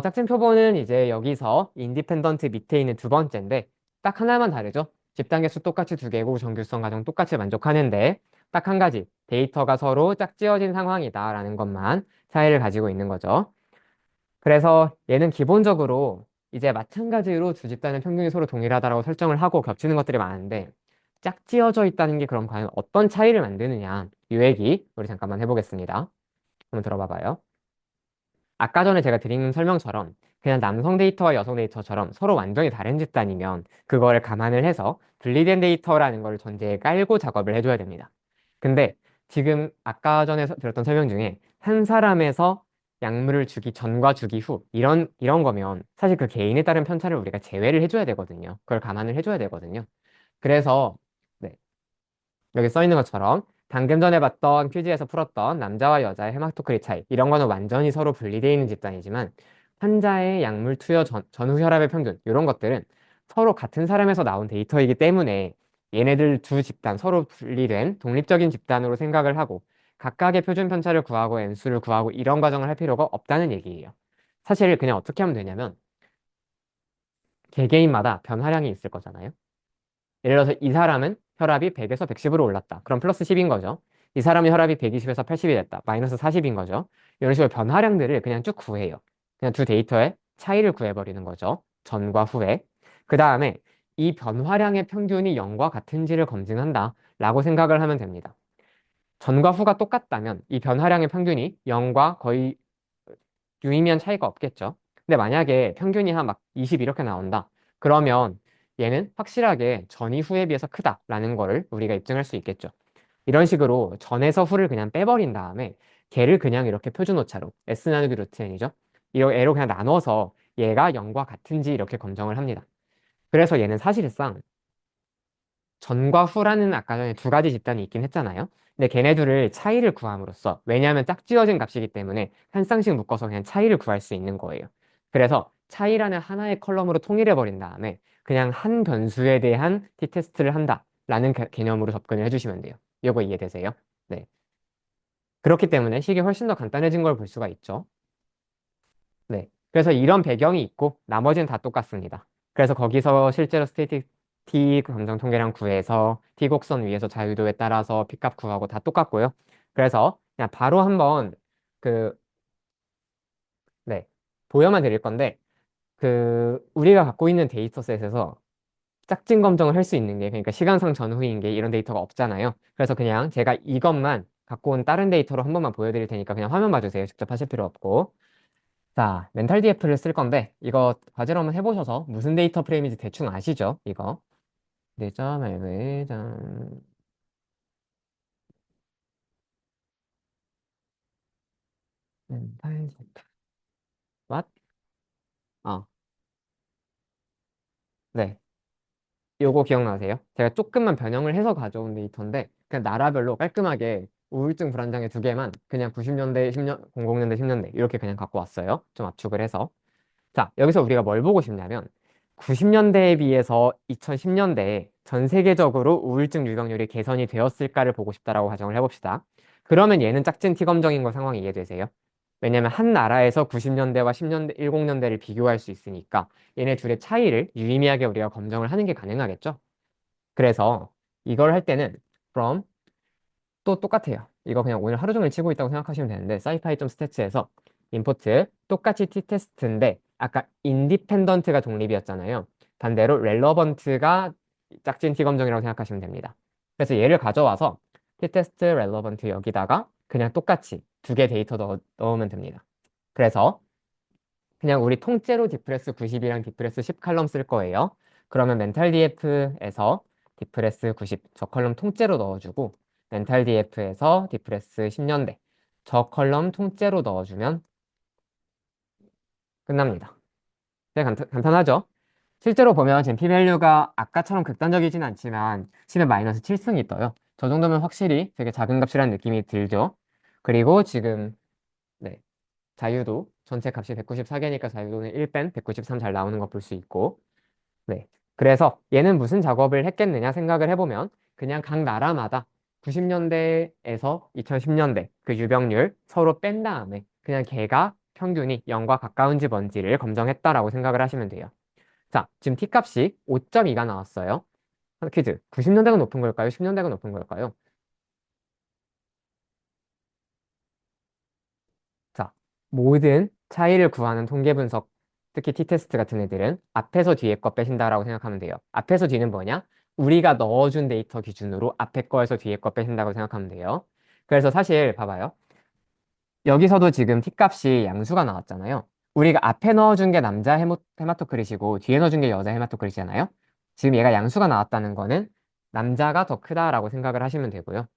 짝진 표본은 이제 여기서 인디펜던트 밑에 있는 두 번째인데 딱 하나만 다르죠? 집단 개수 똑같이 두 개고 정규성 가정 똑같이 만족하는데 딱 한 가지 데이터가 서로 짝지어진 상황이다라는 것만 차이를 가지고 있는 거죠. 그래서 얘는 기본적으로 이제 마찬가지로 두 집단의 평균이 서로 동일하다라고 설정을 하고 겹치는 것들이 많은데 짝지어져 있다는 게 그럼 과연 어떤 차이를 만드느냐 이 얘기 우리 잠깐만 해보겠습니다. 한번 들어봐 봐요. 아까 전에 제가 드린 설명처럼 그냥 남성 데이터와 여성 데이터처럼 서로 완전히 다른 집단이면 그거를 감안을 해서 분리된 데이터라는 걸 전제에 깔고 작업을 해줘야 됩니다. 근데 지금 아까 전에 들었던 설명 중에 한 사람에서 약물을 주기 전과 주기 후 이런 거면 사실 그 개인에 따른 편차를 우리가 제외를 해줘야 되거든요. 그걸 감안을 해줘야 되거든요. 그래서 네, 여기 써 있는 것처럼 방금 전에 봤던 퀴즈에서 풀었던 남자와 여자의 헤마토크릿 차이 이런 거는 완전히 서로 분리되어 있는 집단이지만 환자의 약물 투여 전후 혈압의 평균 이런 것들은 서로 같은 사람에서 나온 데이터이기 때문에 얘네들 두 집단 서로 분리된 독립적인 집단으로 생각을 하고 각각의 표준 편차를 구하고 N수를 구하고 이런 과정을 할 필요가 없다는 얘기예요. 사실 그냥 어떻게 하면 되냐면 개개인마다 변화량이 있을 거잖아요. 예를 들어서 이 사람은 혈압이 100에서 110으로 올랐다. 그럼 플러스 10인 거죠. 이 사람의 혈압이 120에서 80이 됐다. 마이너스 40인 거죠. 이런 식으로 변화량들을 그냥 쭉 구해요. 그냥 두 데이터의 차이를 구해버리는 거죠. 전과 후에. 그 다음에 이 변화량의 평균이 0과 같은지를 검증한다. 라고 생각을 하면 됩니다. 전과 후가 똑같다면 이 변화량의 평균이 0과 거의 유의미한 차이가 없겠죠. 근데 만약에 평균이 한 막 20 이렇게 나온다. 그러면 얘는 확실하게 전이 후에 비해서 크다라는 거를 우리가 입증할 수 있겠죠. 이런 식으로 전에서 후를 그냥 빼버린 다음에 걔를 그냥 이렇게 표준 오차로 S 나누기 루트 n이죠. 이거 애로 그냥 나눠서 얘가 0과 같은지 이렇게 검정을 합니다. 그래서 얘는 사실상 전과 후라는 아까 전에 두 가지 집단이 있긴 했잖아요. 근데 걔네들을 차이를 구함으로써 왜냐하면 짝지어진 값이기 때문에 한 쌍씩 묶어서 그냥 차이를 구할 수 있는 거예요. 그래서 차이라는 하나의 컬럼으로 통일해 버린 다음에 그냥 한 변수에 대한 t-테스트를 한다라는 개념으로 접근을 해주시면 돼요. 이거 이해되세요? 네. 그렇기 때문에 식이 훨씬 더 간단해진 걸 볼 수가 있죠. 네. 그래서 이런 배경이 있고 나머지는 다 똑같습니다. 그래서 거기서 실제로 스테이틱 t 감정 통계량 구해서 t 곡선 위에서 자유도에 따라서 p값 구하고 다 똑같고요. 그래서 그냥 바로 한번 그, 네, 보여만 드릴 건데 우리가 갖고 있는 데이터셋에서 짝진 검정을 할 수 있는 게 그러니까 시간상 전후인 게 이런 데이터가 없잖아요. 그래서 그냥 제가 이것만 갖고 온 다른 데이터로 한 번만 보여드릴 테니까 그냥 화면 봐주세요. 직접 하실 필요 없고. 자, 멘탈 DF를 쓸 건데 이거 과제로 한번 해보셔서 무슨 데이터 프레임인지 대충 아시죠? 이거. 내점, 알고리즘, 멘탈 DF. What? 어, 네. 요거 기억나세요? 제가 조금만 변형을 해서 가져온 데이터인데 그냥 나라별로 깔끔하게 우울증 불안장애 두 개만 그냥 90년대, 10년, 00년대, 10년대 이렇게 그냥 갖고 왔어요. 좀 압축을 해서. 자, 여기서 우리가 뭘 보고 싶냐면 90년대에 비해서 2010년대에 전 세계적으로 우울증 유병률이 개선이 되었을까를 보고 싶다라고 가정을 해봅시다. 그러면 얘는 짝진 T검정인 거 상황이 이해되세요? 왜냐면 한 나라에서 90년대와 10년대, 10년대를 비교할 수 있으니까 얘네 둘의 차이를 유의미하게 우리가 검정을 하는 게 가능하겠죠? 그래서 이걸 할 때는 from 또 똑같아요. 이거 그냥 오늘 하루 종일 치고 있다고 생각하시면 되는데 scipy.stats에서 임포트 똑같이 t테스트인데 아까 인디펜던트가 독립이었잖아요. 반대로 렐러번트가 짝진 t검정이라고 생각하시면 됩니다. 그래서 얘를 가져와서 t테스트 렐러번트 여기다가 그냥 똑같이 두 개 데이터 넣으면 됩니다. 그래서 그냥 우리 통째로 디프레스 90이랑 디프레스 10 칼럼 쓸 거예요. 그러면 멘탈 DF에서 디프레스 90 저 컬럼 통째로 넣어주고 멘탈 DF에서 디프레스 10년대 저 컬럼 통째로 넣어주면 끝납니다. 되게 간단하죠? 실제로 보면 지금 p-value가 아까처럼 극단적이진 않지만 10에 마이너스 7승이 떠요. 저 정도면 확실히 되게 작은 값이라는 느낌이 들죠. 그리고 지금 네, 자유도 전체 값이 194개니까 자유도는 1 뺀 193 잘 나오는 거 볼 수 있고 네. 그래서 얘는 무슨 작업을 했겠느냐 생각을 해보면 그냥 각 나라마다 90년대에서 2010년대 그 유병률 서로 뺀 다음에 그냥 걔가 평균이 0과 가까운지 뭔지를 검정했다라고 생각을 하시면 돼요. 자, 지금 T값이 5.2가 나왔어요. 퀴즈. 90년대가 높은 걸까요? 10년대가 높은 걸까요? 자, 모든 차이를 구하는 통계 분석, 특히 t-테스트 같은 애들은 앞에서 뒤에 거 빼신다라고 생각하면 돼요. 앞에서 뒤는 뭐냐? 우리가 넣어준 데이터 기준으로 앞에 거에서 뒤에 거 빼신다고 생각하면 돼요. 그래서 사실 봐봐요. 여기서도 지금 t값이 양수가 나왔잖아요. 우리가 앞에 넣어준 게 남자 헤마토크릿이고 뒤에 넣어준 게 여자 헤마토크릿이잖아요. 지금 얘가 양수가 나왔다는 거는 남자가 더 크다라고 생각을 하시면 되고요.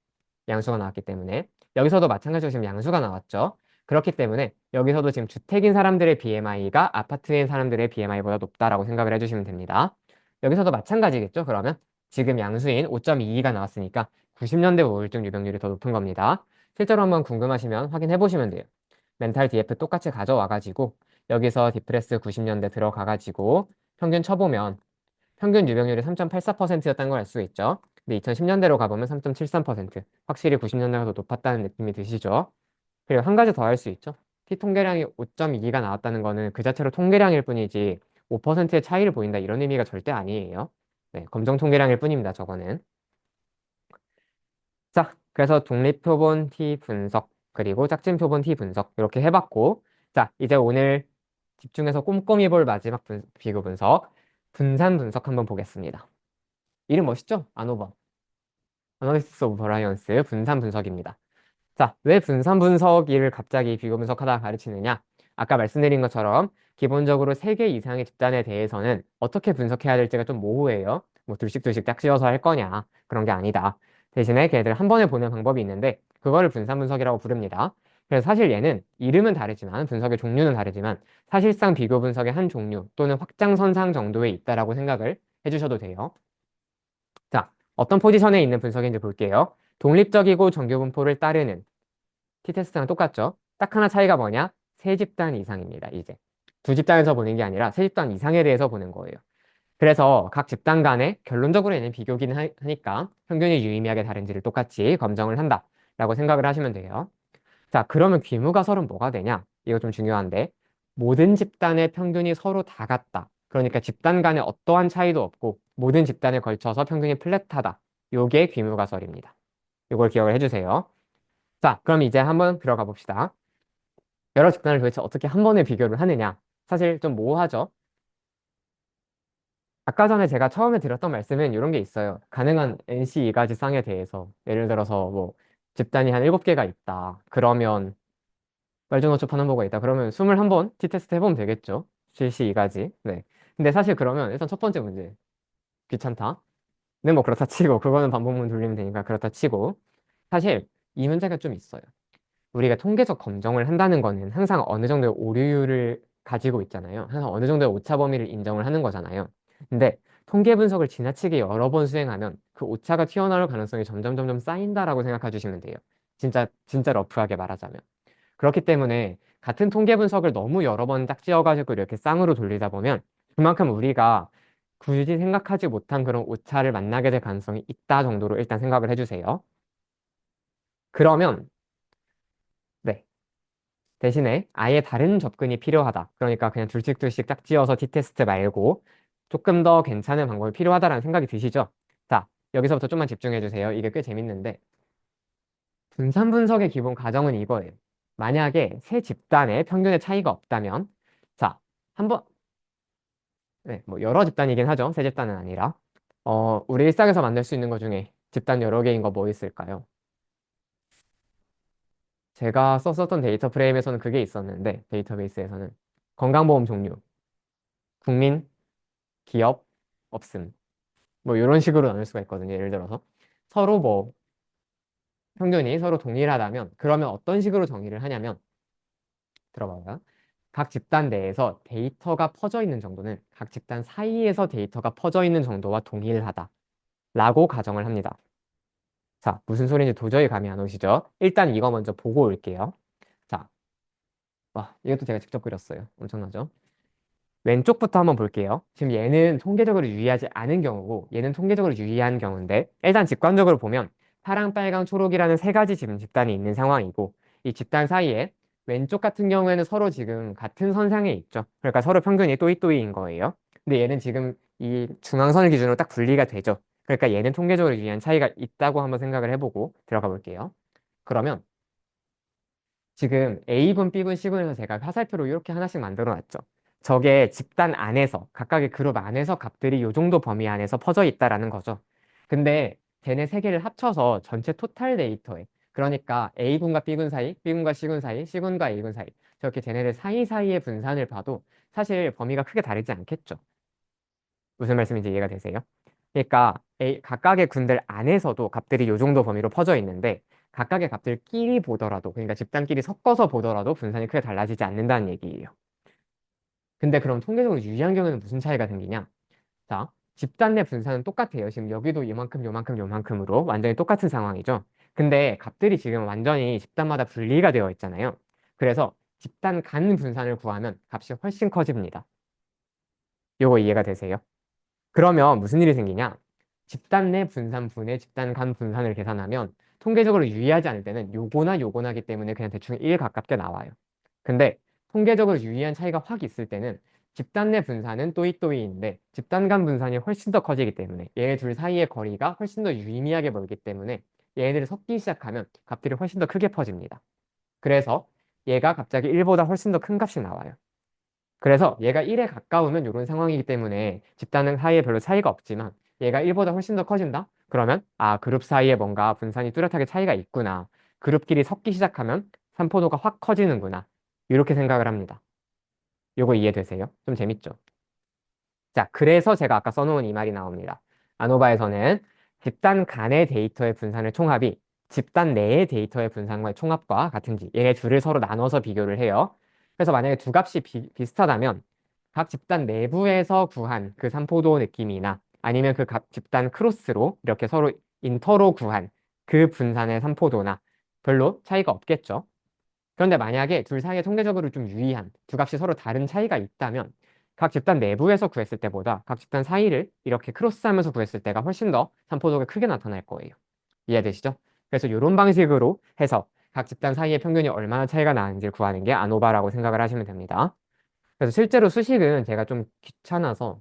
양수가 나왔기 때문에. 여기서도 마찬가지로 지금 양수가 나왔죠. 그렇기 때문에 여기서도 지금 주택인 사람들의 BMI가 아파트인 사람들의 BMI보다 높다라고 생각을 해주시면 됩니다. 여기서도 마찬가지겠죠. 그러면 지금 양수인 5.22가 나왔으니까 90년대 우울증 유병률이 더 높은 겁니다. 실제로 한번 궁금하시면 확인해 보시면 돼요. 멘탈 DF 똑같이 가져와가지고 여기서 디프레스 90년대 들어가가지고 평균 쳐보면 평균 유병률이 3.84%였다는 걸 알 수 있죠. 근데 2010년대로 가보면 3.73%. 확실히 90년대가 더 높았다는 느낌이 드시죠? 그리고 한 가지 더 할 수 있죠. T 통계량이 5.2가 나왔다는 거는 그 자체로 통계량일 뿐이지 5%의 차이를 보인다 이런 의미가 절대 아니에요. 네, 검정 통계량일 뿐입니다. 저거는. 자, 그래서 독립표본 T 분석 그리고 짝짓표본 T 분석 이렇게 해봤고 자, 이제 오늘 집중해서 꼼꼼히 볼 마지막 비교 분석 분산 분석 한번 보겠습니다. 이름 멋있죠? 아노버. 아나리시스 오브 버라이언스 분산 분석입니다. 자, 왜 분산 분석을 갑자기 비교 분석하다 가르치느냐? 아까 말씀드린 것처럼 기본적으로 3개 이상의 집단에 대해서는 어떻게 분석해야 될지가 좀 모호해요. 뭐 둘씩 딱 지어서 할 거냐? 그런 게 아니다. 대신에 걔들 한 번에 보는 방법이 있는데 그거를 분산 분석이라고 부릅니다. 그래서 사실 얘는 이름은 다르지만 분석의 종류는 다르지만 사실상 비교 분석의 한 종류 또는 확장선상 정도에 있다라고 생각을 해주셔도 돼요. 자, 어떤 포지션에 있는 분석인지 볼게요. 독립적이고 정규 분포를 따르는 t-테스트랑 똑같죠? 딱 하나 차이가 뭐냐? 세 집단 이상입니다, 이제. 두 집단에서 보는 게 아니라 세 집단 이상에 대해서 보는 거예요. 그래서 각 집단 간에 결론적으로 얘는 비교긴 하니까 평균이 유의미하게 다른지를 똑같이 검정을 한다라고 생각을 하시면 돼요. 자, 그러면 귀무가설은 뭐가 되냐? 이거 좀 중요한데 모든 집단의 평균이 서로 다 같다. 그러니까 집단 간에 어떠한 차이도 없고 모든 집단에 걸쳐서 평균이 플랫하다. 요게 귀무가설입니다. 이걸 기억을 해주세요. 자, 그럼 이제 한번 들어가 봅시다. 여러 집단을 도대체 어떻게 한 번에 비교를 하느냐? 사실 좀 모호하죠? 아까 전에 제가 처음에 드렸던 말씀은 이런 게 있어요. 가능한 NC 이가지 쌍에 대해서 예를 들어서 뭐 집단이 한 7개가 있다. 그러면 말중어초 파남보가 있다. 그러면 21번 T테스트 해보면 되겠죠? 실시 이가지. 네. 근데 사실 그러면 일단 첫 번째 문제. 귀찮다. 네, 뭐 그렇다 치고 그거는 반복문 돌리면 되니까 그렇다 치고 사실 이 문제가 좀 있어요. 우리가 통계적 검정을 한다는 거는 항상 어느 정도의 오류율을 가지고 있잖아요. 항상 어느 정도의 오차 범위를 인정을 하는 거잖아요. 근데 통계 분석을 지나치게 여러 번 수행하면 그 오차가 튀어나올 가능성이 점점 쌓인다라고 생각해 주시면 돼요. 진짜 러프하게 말하자면. 그렇기 때문에 같은 통계 분석을 너무 여러 번 짝지어가지고 이렇게 쌍으로 돌리다 보면 그만큼 우리가 굳이 생각하지 못한 그런 오차를 만나게 될 가능성이 있다 정도로 일단 생각을 해주세요. 그러면 네. 대신에 아예 다른 접근이 필요하다. 그러니까 그냥 둘씩 짝지어서 t-테스트 말고 조금 더 괜찮은 방법이 필요하다라는 생각이 드시죠? 자, 여기서부터 좀만 집중해 주세요. 이게 꽤 재밌는데 분산 분석의 기본 가정은 이거예요. 만약에 세 집단의 평균의 차이가 없다면 자, 한번 네, 뭐 여러 집단이긴 하죠. 세 집단은 아니라 우리 일상에서 만들 수 있는 것 중에 집단 여러 개인 거 뭐 있을까요? 제가 썼었던 데이터 프레임에서는 그게 있었는데 데이터베이스에서는 건강보험 종류, 국민, 기업, 없음. 뭐 이런 식으로 나눌 수가 있거든요. 예를 들어서 서로 뭐 평균이 서로 동일하다면 그러면 어떤 식으로 정의를 하냐면 들어봐요. 각 집단 내에서 데이터가 퍼져 있는 정도는 각 집단 사이에서 데이터가 퍼져 있는 정도와 동일하다라고 가정을 합니다. 자, 무슨 소리인지 도저히 감이 안 오시죠? 일단 이거 먼저 보고 올게요. 자, 와, 이것도 제가 직접 그렸어요. 엄청나죠? 왼쪽부터 한번 볼게요. 지금 얘는 통계적으로 유의하지 않은 경우고 얘는 통계적으로 유의한 경우인데 일단 직관적으로 보면 파랑, 빨강, 초록이라는 세 가지 지금 집단이 있는 상황이고 이 집단 사이에 왼쪽 같은 경우에는 서로 지금 같은 선상에 있죠. 그러니까 서로 평균이 또이또이인 거예요. 근데 얘는 지금 이 중앙선을 기준으로 딱 분리가 되죠. 그러니까 얘는 통계적으로 유의한 차이가 있다고 한번 생각을 해보고 들어가 볼게요. 그러면 지금 A군, B군, C군에서 제가 화살표로 이렇게 하나씩 만들어 놨죠. 저게 집단 안에서, 각각의 그룹 안에서 값들이 이 정도 범위 안에서 퍼져 있다라는 거죠. 근데 쟤네 세 개를 합쳐서 전체 토탈 데이터에, 그러니까 A군과 B군 사이, B군과 C군 사이, C군과 A군 사이, 저렇게 쟤네들 사이사이의 분산을 봐도 사실 범위가 크게 다르지 않겠죠. 무슨 말씀인지 이해가 되세요? 그러니까 각각의 군들 안에서도 값들이 요 정도 범위로 퍼져 있는데 각각의 값들끼리 보더라도 그러니까 집단끼리 섞어서 보더라도 분산이 크게 달라지지 않는다는 얘기예요. 근데 그럼 통계적으로 유의한 경우에는 무슨 차이가 생기냐? 자, 집단 내 분산은 똑같아요. 지금 여기도 이만큼, 요만큼, 요만큼으로 완전히 똑같은 상황이죠. 근데 값들이 지금 완전히 집단마다 분리가 되어 있잖아요. 그래서 집단 간 분산을 구하면 값이 훨씬 커집니다. 요거 이해가 되세요? 그러면 무슨 일이 생기냐? 집단 내 분산분의 집단 간 분산을 계산하면 통계적으로 유의하지 않을 때는 요거나 요거나기 때문에 그냥 대충 1 가깝게 나와요. 근데 통계적으로 유의한 차이가 확 있을 때는 집단 내 분산은 또이또이인데 집단 간 분산이 훨씬 더 커지기 때문에 얘네 둘 사이의 거리가 훨씬 더 유의미하게 멀기 때문에 얘네들이 섞기 시작하면 값들이 훨씬 더 크게 퍼집니다. 그래서 얘가 갑자기 1보다 훨씬 더 큰 값이 나와요. 그래서 얘가 1에 가까우면 이런 상황이기 때문에 집단은 사이에 별로 차이가 없지만 얘가 1보다 훨씬 더 커진다? 그러면 그룹 사이에 뭔가 분산이 뚜렷하게 차이가 있구나. 그룹끼리 섞기 시작하면 산포도가 확 커지는구나. 이렇게 생각을 합니다. 요거 이해되세요? 좀 재밌죠? 자, 그래서 제가 아까 써놓은 이 말이 나옵니다. 아노바에서는 집단 간의 데이터의 분산의 총합이 집단 내의 데이터의 분산과의 총합과 같은지 얘네 둘을 서로 나눠서 비교를 해요. 그래서 만약에 두 값이 비슷하다면 각 집단 내부에서 구한 그 삼포도 느낌이나 아니면 그 각 집단 크로스로 이렇게 서로 인터로 구한 그 분산의 삼포도나 별로 차이가 없겠죠. 그런데 만약에 둘 사이에 통계적으로 좀 유의한 두 값이 서로 다른 차이가 있다면 각 집단 내부에서 구했을 때보다 각 집단 사이를 이렇게 크로스하면서 구했을 때가 훨씬 더 산포도가 크게 나타날 거예요. 이해되시죠? 그래서 이런 방식으로 해서 각 집단 사이의 평균이 얼마나 차이가 나는지를 구하는 게 아노바라고 생각을 하시면 됩니다. 그래서 실제로 수식은 제가 좀 귀찮아서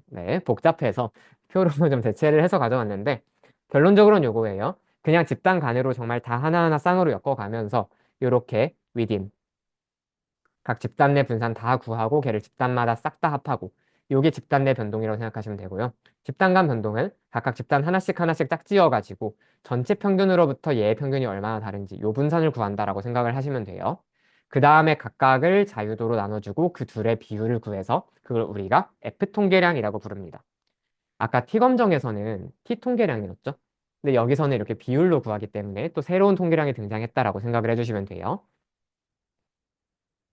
네, 복잡해서 표로 좀 대체를 해서 가져왔는데 결론적으로는 요거예요. 그냥 집단 간으로 정말 다 하나하나 쌍으로 엮어가면서 요렇게 위딤 각 집단 내 분산 다 구하고 걔를 집단마다 싹 다 합하고 요게 집단 내 변동이라고 생각하시면 되고요. 집단 간 변동은 각각 집단 하나씩 하나씩 짝지어가지고 전체 평균으로부터 얘의 평균이 얼마나 다른지 요 분산을 구한다라고 생각을 하시면 돼요. 그 다음에 각각을 자유도로 나눠주고 그 둘의 비율을 구해서 그걸 우리가 F 통계량이라고 부릅니다. 아까 T 검정에서는 T 통계량이었죠. 근데 여기서는 이렇게 비율로 구하기 때문에 또 새로운 통계량이 등장했다라고 생각을 해주시면 돼요.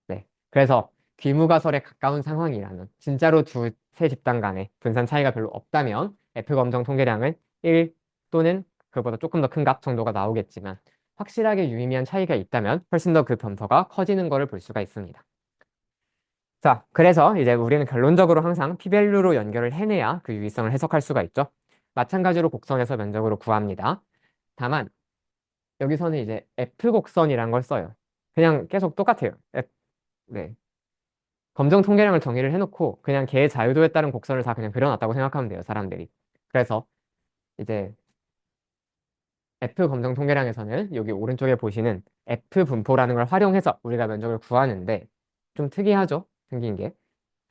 네. 그래서 귀무가설에 가까운 상황이라면 진짜로 두 세 집단 간의 분산 차이가 별로 없다면 F 검정 통계량은 1 또는 그보다 조금 더 큰 값 정도가 나오겠지만 확실하게 유의미한 차이가 있다면 훨씬 더 그 범퍼가 커지는 것을 볼 수가 있습니다. 자, 그래서 이제 우리는 결론적으로 항상 p-밸류로 연결을 해내야 그 유의성을 해석할 수가 있죠. 마찬가지로 곡선에서 면적으로 구합니다. 다만 여기서는 이제 F 곡선이란 걸 써요. 그냥 계속 똑같아요. 네. 검정 통계량을 정의를 해놓고 그냥 걔의 자유도에 따른 곡선을 다 그냥 그려놨다고 생각하면 돼요, 사람들이. 그래서 이제 F 검정 통계량에서는 여기 오른쪽에 보시는 F 분포라는 걸 활용해서 우리가 면적을 구하는데 좀 특이하죠? 생긴 게.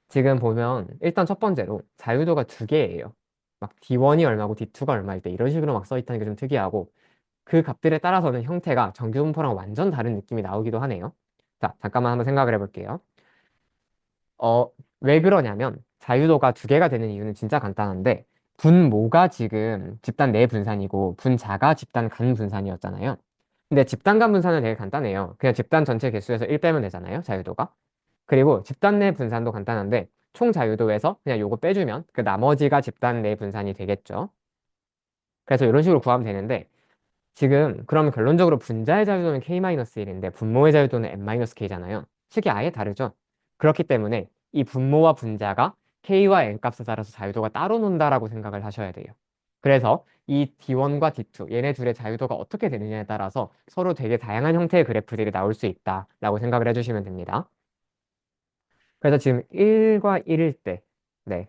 지금 보면 일단 첫 번째로 자유도가 두 개예요. 막 D1이 얼마고 D2가 얼마일 때 이런 식으로 막 써 있다는 게 좀 특이하고 그 값들에 따라서는 형태가 정규 분포랑 완전 다른 느낌이 나오기도 하네요. 자, 잠깐만 한번 생각을 해볼게요. 어, 왜 그러냐면 자유도가 두 개가 되는 이유는 진짜 간단한데 분모가 지금 집단 내 분산이고 분자가 집단 간 분산이었잖아요. 근데 집단 간 분산은 되게 간단해요. 그냥 집단 전체 개수에서 1 빼면 되잖아요, 자유도가. 그리고 집단 내 분산도 간단한데 총 자유도에서 그냥 요거 빼주면 그 나머지가 집단 내 분산이 되겠죠. 그래서 이런 식으로 구하면 되는데 지금 그러면 결론적으로 분자의 자유도는 K-1인데 분모의 자유도는 N-K잖아요. 식이 아예 다르죠. 그렇기 때문에 이 분모와 분자가 K와 N 값에 따라서 자유도가 따로 논다라고 생각을 하셔야 돼요. 그래서 이 D1과 D2 얘네 둘의 자유도가 어떻게 되느냐에 따라서 서로 되게 다양한 형태의 그래프들이 나올 수 있다라고 생각을 해주시면 됩니다. 그래서 지금 1과 1일 때 네,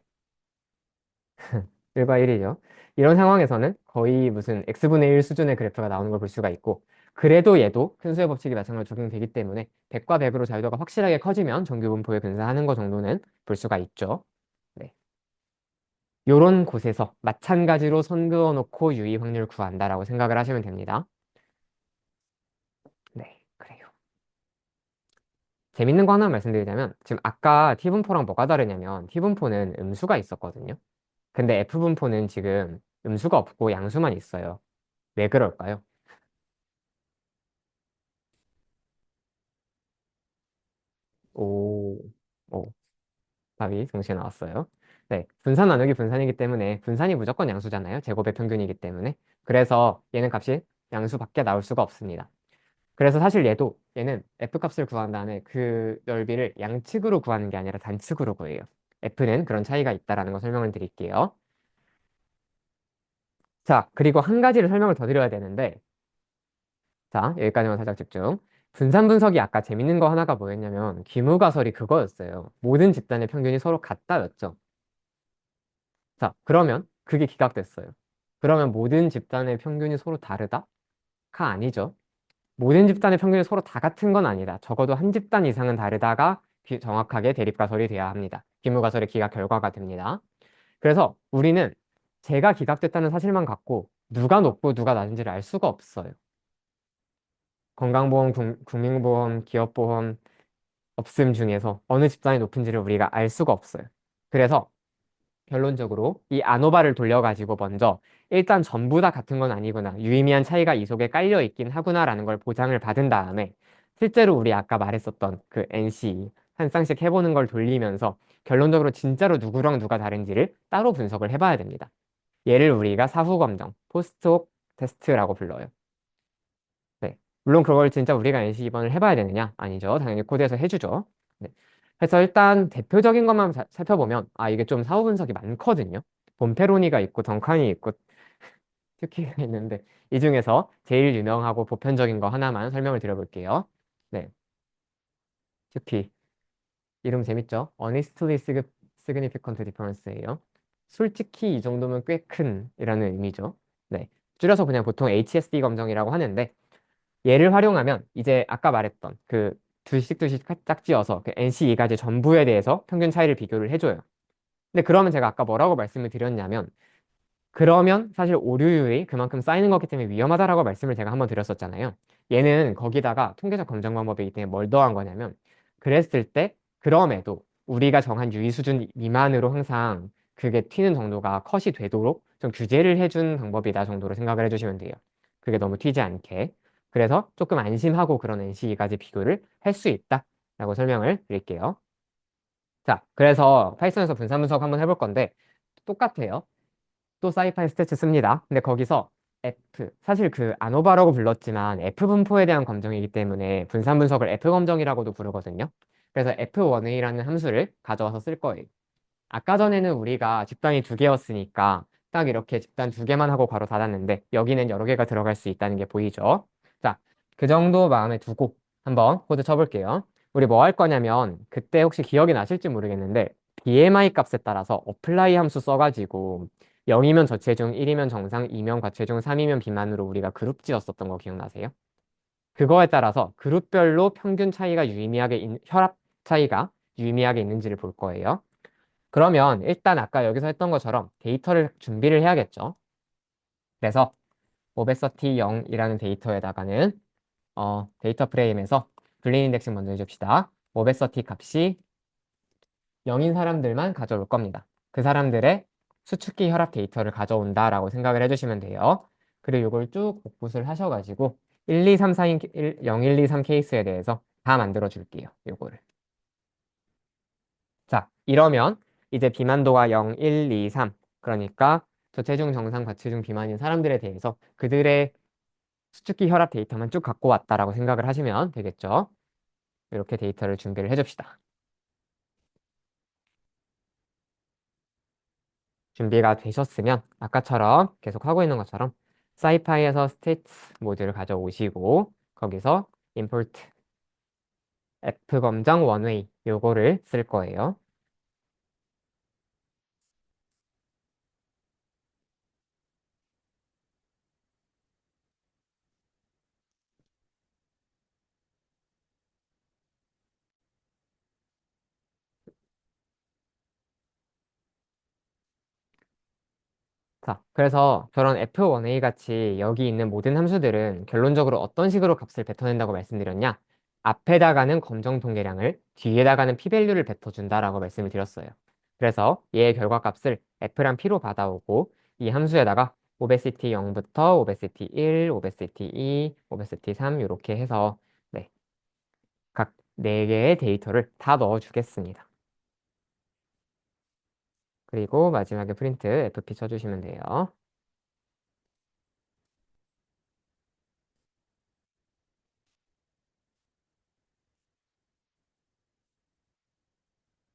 1과 1이죠. 이런 상황에서는 거의 무슨 x분의 1 수준의 그래프가 나오는 걸 볼 수가 있고 그래도 얘도 큰 수의 법칙이 마찬가지로 적용되기 때문에 100과 100으로 자유도가 확실하게 커지면 정규 분포에 근사하는 거 정도는 볼 수가 있죠. 네. 요런 곳에서 마찬가지로 선 그어 놓고 유의 확률 구한다라고 생각을 하시면 됩니다. 네, 그래요. 재밌는 거 하나 말씀드리자면 지금 아까 T분포랑 뭐가 다르냐면 T분포는 음수가 있었거든요. 근데 F분포는 지금 음수가 없고 양수만 있어요. 왜 그럴까요? 오, 오, 답이 동시에 나왔어요. 네, 분산 나누기 분산이기 때문에 분산이 무조건 양수잖아요. 제곱의 평균이기 때문에. 그래서 얘는 값이 양수밖에 나올 수가 없습니다. 그래서 사실 얘는 F값을 구한 다음에 그 넓이를 양측으로 구하는 게 아니라 단측으로 구해요. F는 그런 차이가 있다라는 거 설명을 드릴게요. 자, 그리고 한 가지를 설명을 더 드려야 되는데, 자, 여기까지만 살짝 집중. 분산 분석이 아까 재밌는 거 하나가 뭐였냐면, 귀무가설이 그거였어요. 모든 집단의 평균이 서로 같다였죠. 자, 그러면 그게 기각됐어요. 그러면 모든 집단의 평균이 서로 다르다? 가 아니죠. 모든 집단의 평균이 서로 다 같은 건 아니다. 적어도 한 집단 이상은 다르다가 정확하게 대립가설이 돼야 합니다. 귀무가설의 기각 결과가 됩니다. 그래서 우리는 제가 기각됐다는 사실만 갖고 누가 높고 누가 낮은지를 알 수가 없어요. 건강보험, 국민보험, 기업보험, 없음 중에서 어느 집단이 높은지를 우리가 알 수가 없어요. 그래서 결론적으로 이 아노바를 돌려가지고 먼저 일단 전부 다 같은 건 아니구나. 유의미한 차이가 이 속에 깔려 있긴 하구나라는 걸 보장을 받은 다음에 실제로 우리 아까 말했었던 그 NC 한 쌍씩 해보는 걸 돌리면서 결론적으로 진짜로 누구랑 누가 다른지를 따로 분석을 해봐야 됩니다. 얘를 우리가 사후 검정, 포스트옥 테스트라고 불러요. 네. 물론 그걸 진짜 우리가 NC 입원을 해봐야 되느냐? 아니죠. 당연히 코드에서 해주죠. 네. 그래서 일단 대표적인 것만 살펴보면, 이게 좀 사후 분석이 많거든요. 본페로니가 있고, 덩칸이 있고, 튜키가 있는데, 이 중에서 제일 유명하고 보편적인 거 하나만 설명을 드려볼게요. 네. 튜키. 이름 재밌죠? Honestly Significant Difference예요. 솔직히 이 정도면 꽤 큰 이라는 의미죠. 네. 줄여서 그냥 보통 HSD 검정이라고 하는데, 얘를 활용하면 이제 아까 말했던 그 두씩 두씩 짝지어서 그 NC2가지 전부에 대해서 평균 차이를 비교를 해줘요. 근데 그러면 제가 아까 뭐라고 말씀을 드렸냐면 그러면 사실 오류율이 그만큼 쌓이는 거기 때문에 위험하다라고 말씀을 제가 한번 드렸었잖아요. 얘는 거기다가 통계적 검정 방법이기 때문에 뭘 더한 거냐면 그랬을 때 그럼에도 우리가 정한 유의 수준 미만으로 항상 그게 튀는 정도가 컷이 되도록 좀 규제를 해준 방법이다 정도로 생각을 해주시면 돼요. 그게 너무 튀지 않게. 그래서 조금 안심하고 그런 NC2까지 비교를 할 수 있다라고 설명을 드릴게요. 자, 그래서 파이썬에서 분산 분석 한번 해볼 건데 똑같아요. 또 사이파이 스태츠 씁니다. 근데 거기서 사실 그 아노바라고 불렀지만 F 분포에 대한 검정이기 때문에 분산 분석을 F 검정이라고도 부르거든요. 그래서 F1A라는 함수를 가져와서 쓸 거예요. 아까 전에는 우리가 집단이 두 개였으니까 딱 이렇게 집단 두 개만 하고 괄호 닫았는데 여기는 여러 개가 들어갈 수 있다는 게 보이죠? 자, 그 정도 마음에 두고 한번 코드 쳐볼게요. 우리 뭐 할 거냐면 그때 혹시 기억이 나실지 모르겠는데 BMI 값에 따라서 어플라이 함수 써가지고 0이면 저체중, 1이면 정상, 2면 과체중, 3이면 비만으로 우리가 그룹 지었었던 거 기억나세요? 그거에 따라서 그룹별로 평균 차이가 유의미하게 혈압 차이가 유의미하게 있는지를 볼 거예요. 그러면 일단 아까 여기서 했던 것처럼 데이터를 준비를 해야겠죠. 그래서 오베서티 0이라는 데이터에다가는 데이터 프레임에서 불린 인덱싱 먼저 해줍시다. 오베서티 값이 0인 사람들만 가져올 겁니다. 그 사람들의 수축기 혈압 데이터를 가져온다라고 생각을 해주시면 돼요. 그리고 이걸 쭉 복붙을 하셔가지고 1, 2, 3, 4인 0, 1, 2, 3 케이스에 대해서 다 만들어 줄게요. 요거를. 자, 이러면 이제 비만도가 0, 1, 2, 3. 그러니까 저체중, 정상, 과체중, 비만인 사람들에 대해서 그들의 수축기 혈압 데이터만 쭉 갖고 왔다라고 생각을 하시면 되겠죠. 이렇게 데이터를 준비를 해줍시다. 준비가 되셨으면 아까처럼 계속 하고 있는 것처럼 사이파이에서 스테이트 모듈을 가져오시고 거기서 import f 검정 원웨이 요거를 쓸 거예요. 자, 그래서 저런 F1A 같이 여기 있는 모든 함수들은 결론적으로 어떤 식으로 값을 뱉어낸다고 말씀드렸냐? 앞에다가는 검정 통계량을 뒤에다가는 p-밸류를 뱉어준다라고 말씀을 드렸어요. 그래서 얘의 결과값을 f랑 p로 받아오고 이 함수에다가 opacity 0부터 opacity 1, opacity 2, opacity 3 이렇게 해서 네, 각 4개의 데이터를 다 넣어주겠습니다. 그리고 마지막에 프린트 fp 쳐주시면 돼요.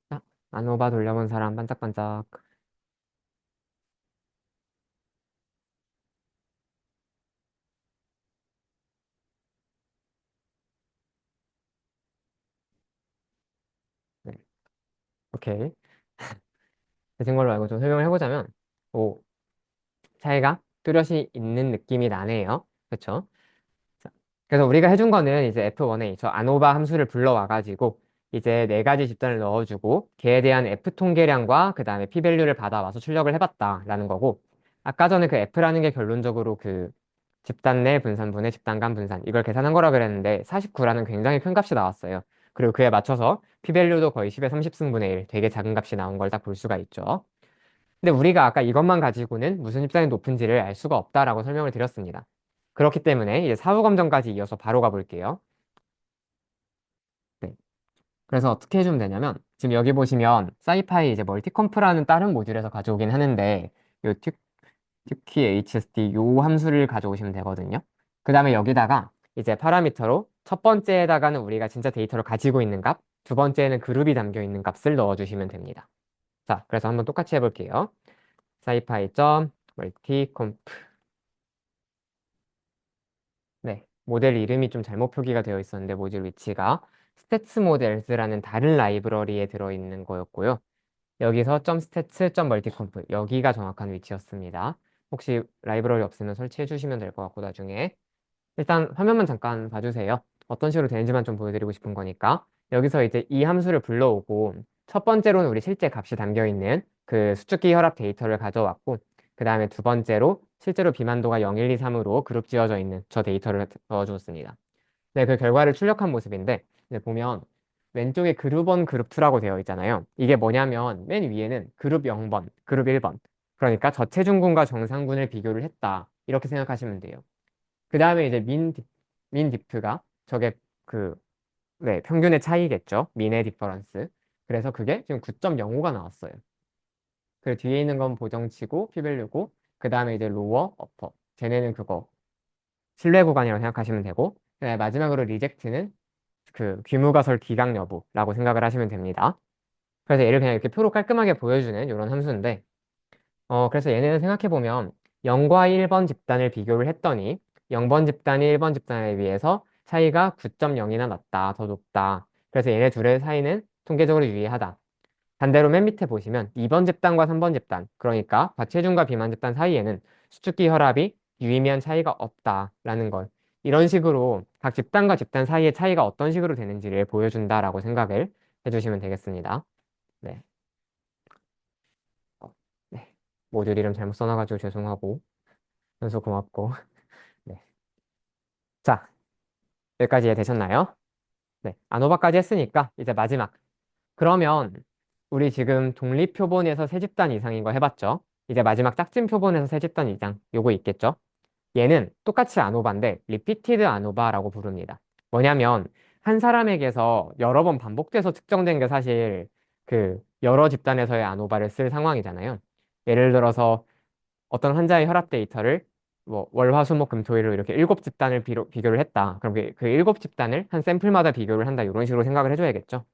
자, 아노바 돌려본 사람 반짝반짝. 네, 오케이. 되신 걸로 알고 좀 설명을 해보자면, 오, 차이가 뚜렷이 있는 느낌이 나네요. 그쵸? 자, 그래서 우리가 해준 거는 이제 F1에 저 아노바 함수를 불러와가지고 이제 4가지 집단을 넣어주고 걔에 대한 F 통계량과 그 다음에 p-밸류를 받아와서 출력을 해봤다라는 거고 아까 전에 그 F라는 게 결론적으로 그 집단 내 분산분의 집단 간 분산 이걸 계산한 거라 그랬는데 49라는 굉장히 큰 값이 나왔어요. 그리고 그에 맞춰서 p-밸류도 거의 10의 30승분의 1 되게 작은 값이 나온 걸 딱 볼 수가 있죠. 근데 우리가 아까 이것만 가지고는 무슨 집단이 높은지를 알 수가 없다라고 설명을 드렸습니다. 그렇기 때문에 이제 사후 검정까지 이어서 바로 가볼게요. 네. 그래서 어떻게 해주면 되냐면 지금 여기 보시면 사이파이 이제 멀티컴프라는 다른 모듈에서 가져오긴 하는데 요 특히 HSD 요 함수를 가져오시면 되거든요. 그 다음에 여기다가 이제 파라미터로 첫 번째에다가는 우리가 진짜 데이터를 가지고 있는 값, 두 번째에는 그룹이 담겨 있는 값을 넣어주시면 됩니다. 자, 그래서 한번 똑같이 해볼게요. 사이파이 점 멀티컴프 네, 모델 이름이 좀 잘못 표기가 되어 있었는데 모듈 위치가 스태츠 모델즈라는 다른 라이브러리에 들어있는 거였고요. 여기서 .stats, .multicomp 여기가 정확한 위치였습니다. 혹시 라이브러리 없으면 설치해 주시면 될 것 같고 나중에 일단 화면만 잠깐 봐주세요. 어떤 식으로 되는지만 좀 보여드리고 싶은 거니까 여기서 이제 이 함수를 불러오고 첫 번째로는 우리 실제 값이 담겨있는 그 수축기 혈압 데이터를 가져왔고 그 다음에 두 번째로 실제로 비만도가 0, 1, 2, 3으로 그룹 지어져 있는 저 데이터를 넣어주었습니다. 네, 그 결과를 출력한 모습인데 이제 보면 왼쪽에 그룹 1, 그룹 2라고 되어 있잖아요. 이게 뭐냐면 맨 위에는 그룹 0번, 그룹 1번 그러니까 저체중군과 정상군을 비교를 했다 이렇게 생각하시면 돼요. 그 다음에 이제 민 디프가 저게 그, 네, 평균의 차이겠죠. 민의 디퍼런스. 그래서 그게 지금 9.05가 나왔어요. 그 뒤에 있는 건 보정치고 피밸류고 그 다음에 이제 로어, 어퍼. 쟤네는 그거 신뢰 구간이라고 생각하시면 되고 그다음에 마지막으로 리젝트는 그 귀무가설 기각 여부라고 생각을 하시면 됩니다. 그래서 얘를 그냥 이렇게 표로 깔끔하게 보여주는 이런 함수인데 그래서 얘네는 생각해보면 0과 1번 집단을 비교를 했더니 0번 집단이 1번 집단에 비해서 차이가 9.0이나 낮다, 더 높다. 그래서 얘네 둘의 사이는 통계적으로 유의하다. 반대로 맨 밑에 보시면 2번 집단과 3번 집단, 그러니까 과체중과 비만 집단 사이에는 수축기 혈압이 유의미한 차이가 없다라는 걸 이런 식으로 각 집단과 집단 사이의 차이가 어떤 식으로 되는지를 보여준다라고 생각을 해주시면 되겠습니다. 네. 어, 네. 모듈 이름 잘못 써놔가지고 죄송하고 연수 고맙고 네. 자, 여기까지 이해되셨나요? 네. 아노바까지 했으니까 이제 마지막. 그러면 우리 지금 독립표본에서 세 집단 이상인 거 해봤죠? 이제 마지막 짝진 표본에서 세 집단 이상 요거 있겠죠? 얘는 똑같이 아노바인데 리피티드 아노바라고 부릅니다. 뭐냐면 한 사람에게서 여러 번 반복돼서 측정된 게 사실 그 여러 집단에서의 아노바를 쓸 상황이잖아요. 예를 들어서 어떤 환자의 혈압 데이터를 뭐 월화수목금토일로 이렇게 7집단을 비교를 했다. 그럼 그 7집단을 한 샘플마다 비교를 한다. 이런 식으로 생각을 해줘야겠죠.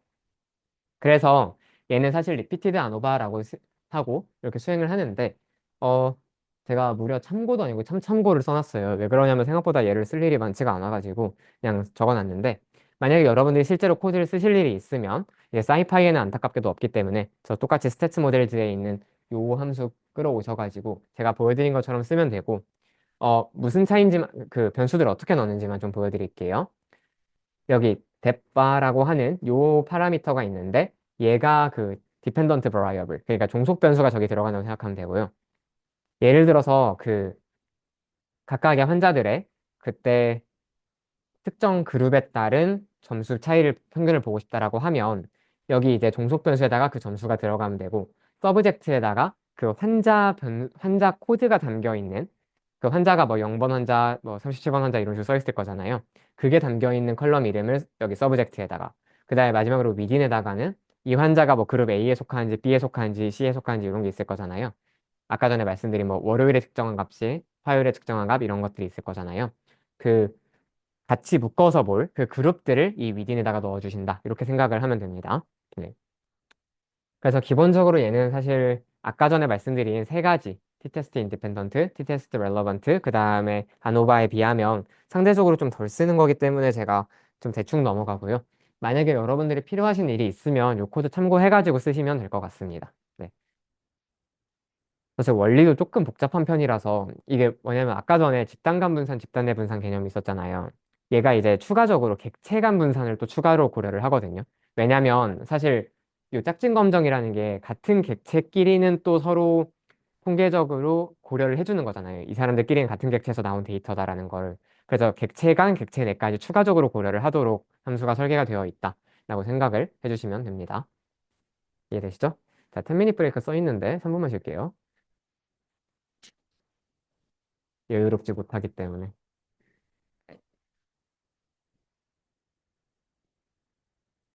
그래서 얘는 사실 리피티드 아노바라고 하고 이렇게 수행을 하는데 어 제가 무려 참고도 아니고 참고를 써놨어요. 왜 그러냐면 생각보다 얘를 쓸 일이 많지가 않아가지고 그냥 적어놨는데 만약에 여러분들이 실제로 코드를 쓰실 일이 있으면 이제 사이파이에는 안타깝게도 없기 때문에 저 똑같이 스태츠 모델즈에 있는 요 함수 끌어오셔가지고 제가 보여드린 것처럼 쓰면 되고 무슨 차이인지 그 변수들을 어떻게 넣는지만 좀 보여드릴게요. 여기 dep바라고 하는 요 파라미터가 있는데 얘가 그 dependent variable 그러니까 종속 변수가 저기 들어간다고 생각하면 되고요. 예를 들어서 그 각각의 환자들의 그때 특정 그룹에 따른 점수 차이를 평균을 보고 싶다라고 하면 여기 이제 종속 변수에다가 그 점수가 들어가면 되고 서브젝트에다가 그 환자 코드가 담겨 있는 그 환자가 뭐 0번 환자, 뭐 37번 환자 이런 식으로 써 있을 거잖아요. 그게 담겨 있는 컬럼 이름을 여기 서브젝트에다가 그다음에 마지막으로 위딘에다가는 이 환자가 뭐 그룹 A에 속하는지 B에 속하는지 C에 속하는지 이런 게 있을 거잖아요. 아까 전에 말씀드린 뭐 월요일에 측정한 값이 화요일에 측정한 값 이런 것들이 있을 거잖아요. 그 같이 묶어서 볼 그 그룹들을 이 위딘에다가 넣어주신다. 이렇게 생각을 하면 됩니다. 네. 그래서 기본적으로 얘는 사실 아까 전에 말씀드린 세 가지 t-테스트 인디펜던트, t-테스트 relevant, 그 다음에 아노바에 비하면 상대적으로 좀 덜 쓰는 거기 때문에 제가 좀 대충 넘어가고요. 만약에 여러분들이 필요하신 일이 있으면 이 코드 참고해가지고 쓰시면 될 것 같습니다. 네. 사실 원리도 조금 복잡한 편이라서 이게 뭐냐면 아까 전에 집단간 분산, 집단 내 분산 개념이 있었잖아요. 얘가 이제 추가적으로 객체간 분산을 또 추가로 고려를 하거든요. 왜냐면 사실 이 짝진 검정이라는 게 같은 객체끼리는 또 서로 통계적으로 고려를 해주는 거잖아요. 이 사람들끼리는 같은 객체에서 나온 데이터다라는 걸. 그래서 객체 간, 객체 내까지 추가적으로 고려를 하도록 함수가 설계가 되어 있다라고 생각을 해주시면 됩니다. 이해되시죠? 자, 10미닛 브레이크 써 있는데 3분만 쉴게요. 여유롭지 못하기 때문에.